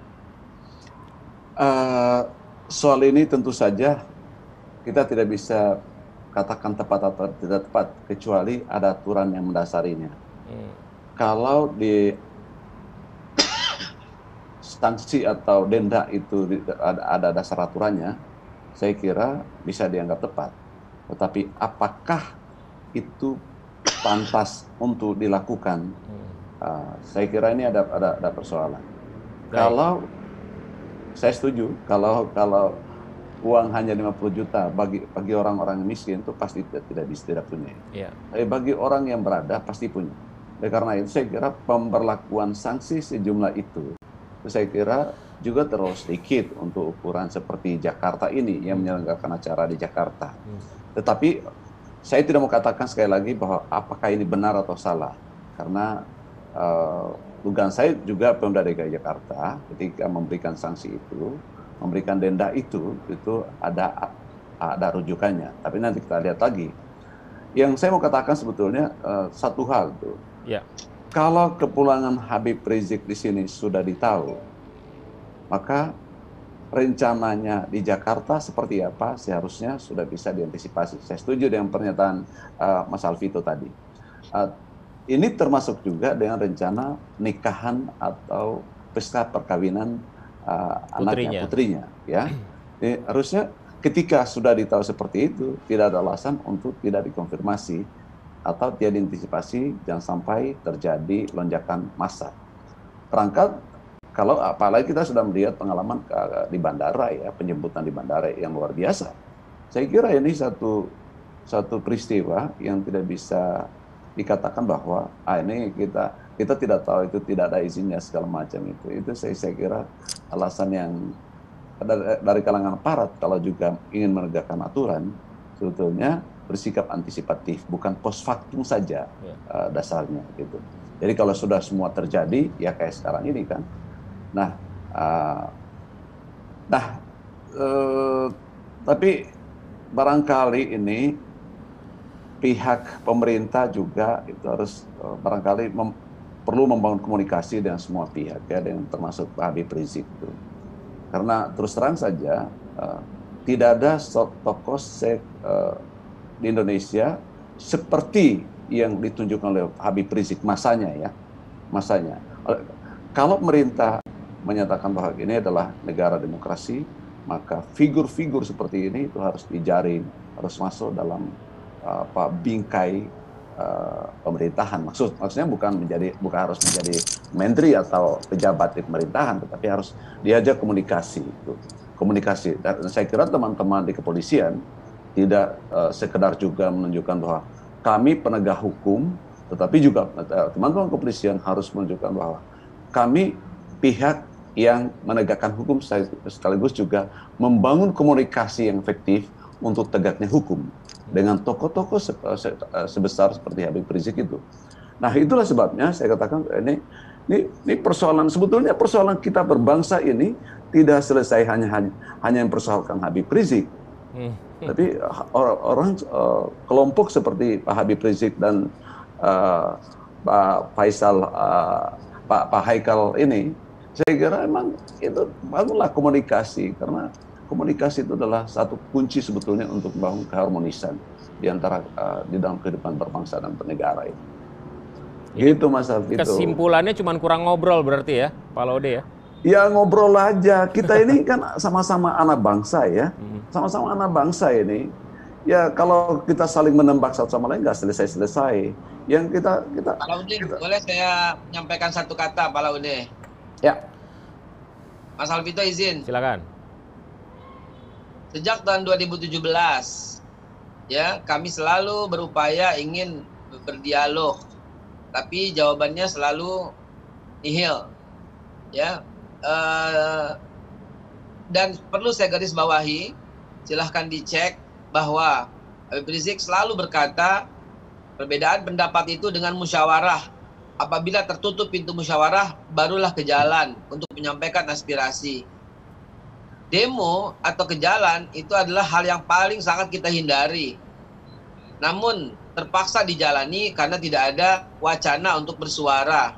Soal ini tentu saja kita tidak bisa katakan tepat atau tidak tepat, kecuali ada aturan yang mendasarinya. Kalau di sanksi atau denda itu ada dasar aturannya, saya kira bisa dianggap tepat. Tetapi apakah itu pantas untuk dilakukan? Saya kira ini ada persoalan. Kalau saya setuju, kalau uang hanya 50 juta bagi orang-orang miskin itu pasti tidak punya. Tapi bagi orang yang berada pasti punya. Karena itu saya kira pemberlakuan sanksi sejumlah itu saya kira juga terlalu sedikit untuk ukuran seperti Jakarta ini yang menyelenggarakan acara di Jakarta. Tetapi saya tidak mau katakan sekali lagi bahwa apakah ini benar atau salah, karena dugaan saya juga Pemda DKI Jakarta ketika memberikan sanksi itu, memberikan denda itu ada rujukannya. Tapi nanti kita lihat lagi. Yang saya mau katakan sebetulnya satu hal tuh. Kalau kepulangan Habib Rizik di sini sudah ditahu, maka rencananya di Jakarta seperti apa seharusnya sudah bisa diantisipasi. Saya setuju dengan pernyataan Mas Alvito tadi. Ini termasuk juga dengan rencana nikahan atau pesta perkawinan anaknya, putrinya. Ya. Harusnya ketika sudah ditahu seperti itu, tidak ada alasan untuk tidak dikonfirmasi atau tidak diantisipasi, jangan sampai terjadi lonjakan massa. Perangkat, kalau apalagi kita sudah melihat pengalaman di bandara ya, penjemputan di bandara yang luar biasa. Saya kira ini satu peristiwa yang tidak bisa dikatakan bahwa ini kita tidak tahu, itu tidak ada izinnya segala macam itu. Itu saya kira alasan yang dari kalangan aparat kalau juga ingin menegakkan aturan sebetulnya bersikap antisipatif, bukan post factum saja dasarnya gitu. Jadi kalau sudah semua terjadi ya kayak sekarang ini kan. Tapi barangkali ini pihak pemerintah juga itu harus barangkali perlu membangun komunikasi dengan semua pihak ya, dengan termasuk Pak Habib Rizik itu. Karena terus terang saja tidak ada tokoh di Indonesia seperti yang ditunjukkan oleh Habib Rizik masanya. Kalau pemerintah menyatakan bahwa ini adalah negara demokrasi, maka figur-figur seperti ini itu harus dijaring, harus masuk dalam bingkai pemerintahan. Maksudnya bukan harus menjadi menteri atau pejabat di pemerintahan, tetapi harus diajak komunikasi. Dan saya kira teman-teman di kepolisian tidak sekedar juga menunjukkan bahwa kami penegak hukum, tetapi juga teman-teman kepolisian harus menunjukkan bahwa kami pihak yang menegakkan hukum, sekaligus juga membangun komunikasi yang efektif untuk tegaknya hukum dengan tokoh-tokoh sebesar seperti Habib Rizik itu. Nah, itulah sebabnya saya katakan ini persoalan, sebetulnya persoalan kita berbangsa ini tidak selesai hanya yang persoalkan Habib Rizik. Tapi kelompok seperti Pak Habib Rizik dan Pak Faisal, Pak Haikal ini, saya kira memang itu bangunlah komunikasi, karena komunikasi itu adalah satu kunci sebetulnya untuk membangun keharmonisan di antara di dalam kehidupan berbangsa dan bernegara ini. Gitu Mas Alvito. Kesimpulannya cuma kurang ngobrol berarti ya, Pak Laude ya? Ya ngobrol aja. Kita ini kan sama-sama anak bangsa ya. Sama-sama anak bangsa ini. Ya kalau kita saling menembak satu sama lain nggak selesai-selesai. Yang kita Pak Laude, boleh saya menyampaikan satu kata Pak Laude? Ya. Mas Alvito izin. Silakan. Sejak tahun 2017 ya, kami selalu berupaya ingin berdialog. Tapi jawabannya selalu nihil. Ya. Dan perlu saya garis bawahi, silahkan dicek bahwa Habib Rizik selalu berkata Perbedaan pendapat itu dengan musyawarah. Apabila tertutup pintu musyawarah, barulah ke jalan untuk menyampaikan aspirasi. Demo atau ke jalan itu adalah hal yang paling sangat kita hindari. Namun terpaksa dijalani karena tidak ada wacana untuk bersuara.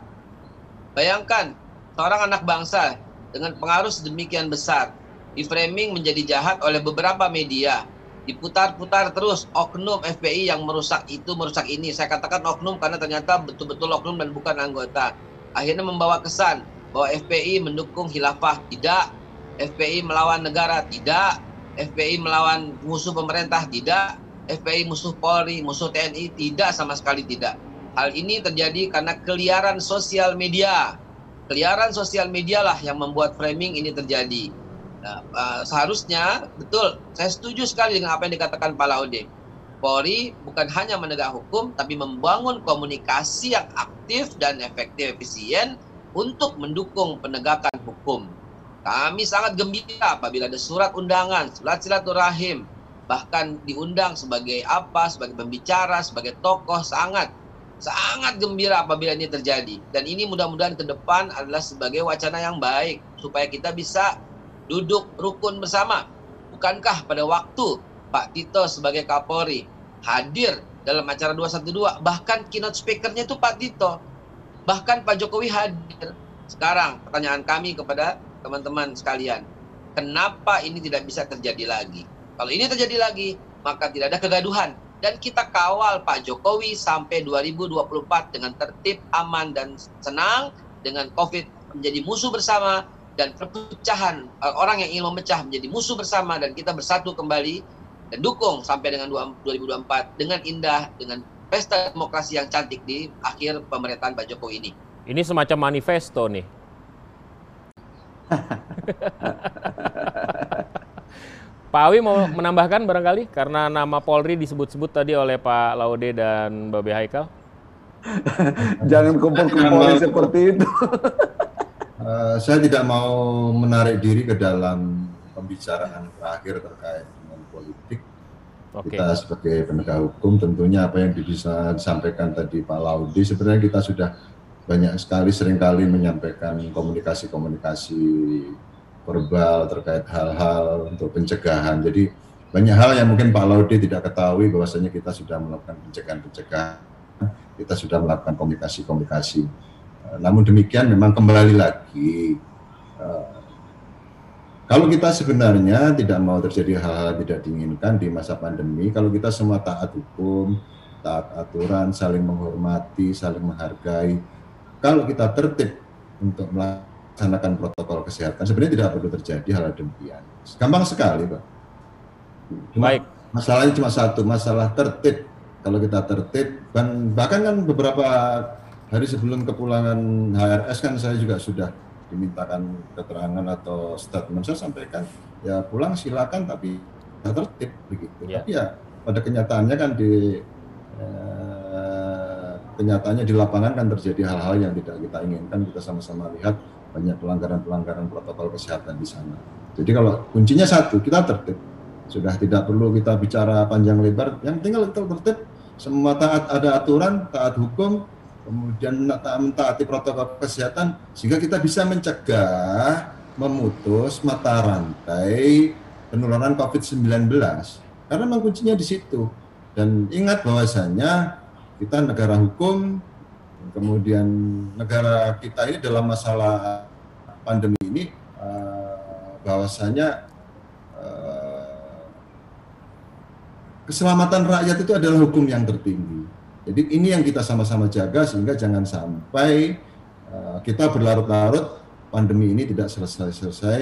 Bayangkan, seorang anak bangsa dengan pengaruh sedemikian besar, di-framing menjadi jahat oleh beberapa media, diputar-putar terus oknum FPI yang merusak itu, merusak ini. Saya katakan oknum karena ternyata betul-betul oknum dan bukan anggota. Akhirnya membawa kesan bahwa FPI mendukung khilafah. Tidak. FPI melawan negara. Tidak. FPI melawan musuh pemerintah. Tidak. FPI musuh Polri, musuh TNI. Tidak, sama sekali tidak. Hal ini terjadi karena keliaran sosial media. Keliaran sosial media lah yang membuat framing ini terjadi. Nah, seharusnya, betul, saya setuju sekali dengan apa yang dikatakan Pak Laude. Polri bukan hanya menegak hukum, tapi membangun komunikasi yang aktif dan efektif, efisien untuk mendukung penegakan hukum. Kami sangat gembira apabila ada surat undangan, surat silaturahim, bahkan diundang sebagai apa, sebagai pembicara, sebagai tokoh, sangat gembira apabila ini terjadi. Dan ini mudah-mudahan ke depan adalah sebagai wacana yang baik, supaya kita bisa duduk rukun bersama. Bukankah pada waktu Pak Tito sebagai Kapolri hadir dalam acara 212, bahkan keynote speaker-nya itu Pak Tito, bahkan Pak Jokowi hadir. Sekarang pertanyaan kami kepada teman-teman sekalian, kenapa ini tidak bisa terjadi lagi? Kalau ini terjadi lagi, maka tidak ada kegaduhan. Dan kita kawal Pak Jokowi sampai 2024 dengan tertib, aman, dan senang, dengan COVID menjadi musuh bersama, dan perpecahan orang yang ingin memecah menjadi musuh bersama, dan kita bersatu kembali dan dukung sampai dengan 2024 dengan indah, dengan pesta demokrasi yang cantik di akhir pemerintahan Pak Jokowi ini. Ini semacam manifesto nih. Pak Awi mau menambahkan barangkali karena nama Polri disebut-sebut tadi oleh Pak Laude dan Mbak Haikal. Jangan kumpul-kumpul seperti itu. Saya tidak mau menarik diri ke dalam pembicaraan terakhir terkait dengan politik. Oke. Kita sebagai penegak hukum tentunya apa yang bisa disampaikan tadi Pak Laude, sebenarnya kita sudah banyak sekali seringkali menyampaikan komunikasi-komunikasi verbal terkait hal-hal untuk pencegahan. Jadi banyak hal yang mungkin Pak Laude tidak ketahui bahwasanya kita sudah melakukan pencegahan, kita sudah melakukan komunikasi-komunikasi. Namun demikian memang kembali lagi, kalau kita sebenarnya tidak mau terjadi hal-hal tidak diinginkan di masa pandemi, kalau kita semua taat hukum, taat aturan, saling menghormati, saling menghargai, kalau kita tertib untuk melaksanakan protokol kesehatan, sebenarnya tidak perlu terjadi hal demikian. Gampang sekali, Pak. Baik. Masalahnya cuma satu, masalah tertib. Kalau kita tertib, bahkan kan beberapa hari sebelum kepulangan HRS kan saya juga sudah dimintakan keterangan atau statement, saya sampaikan ya pulang silakan tapi tertib begitu. Ya. Tapi ya pada kenyataannya kan kenyataannya di lapangan kan terjadi hal-hal yang tidak kita inginkan. Kita sama-sama lihat banyak pelanggaran-pelanggaran protokol kesehatan di sana. Jadi kalau kuncinya satu, kita tertib. Sudah tidak perlu kita bicara panjang lebar, yang tinggal kita tertib, semua taat ada aturan, taat hukum, kemudian mentaati protokol kesehatan, sehingga kita bisa mencegah, memutus mata rantai penularan COVID-19. Karena memang kuncinya di situ. Dan ingat bahwasanya kita negara hukum, kemudian negara kita ini dalam masalah pandemi ini, bahwasanya keselamatan rakyat itu adalah hukum yang tertinggi. Jadi ini yang kita sama-sama jaga sehingga jangan sampai kita berlarut-larut pandemi ini tidak selesai-selesai,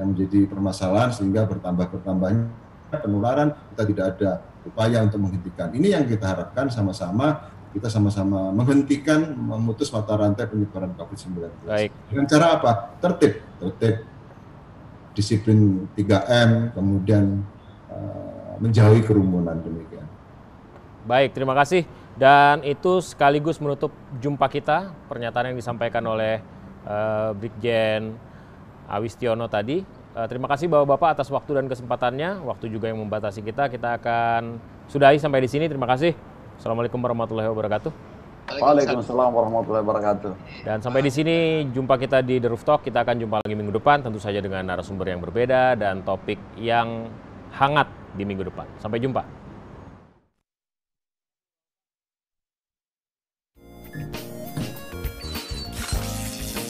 yang menjadi permasalahan sehingga bertambahnya penularan, kita tidak ada upaya untuk menghentikan. Ini yang kita harapkan sama-sama, kita sama-sama menghentikan, memutus mata rantai penyebaran COVID-19. Baik. Dengan cara apa? Tertib, disiplin 3M, kemudian menjauhi kerumunan, demikian. Baik, terima kasih. Dan itu sekaligus menutup jumpa kita, pernyataan yang disampaikan oleh Brigjen Awistiono tadi. Terima kasih Bapak-Bapak atas waktu dan kesempatannya. Waktu juga yang membatasi kita. Kita akan sudahi sampai di sini. Terima kasih. Assalamualaikum warahmatullahi wabarakatuh. Waalaikumsalam warahmatullahi wabarakatuh. Dan sampai di sini jumpa kita di The Roof Talk. Kita akan jumpa lagi minggu depan, tentu saja dengan narasumber yang berbeda dan topik yang hangat di minggu depan. Sampai jumpa.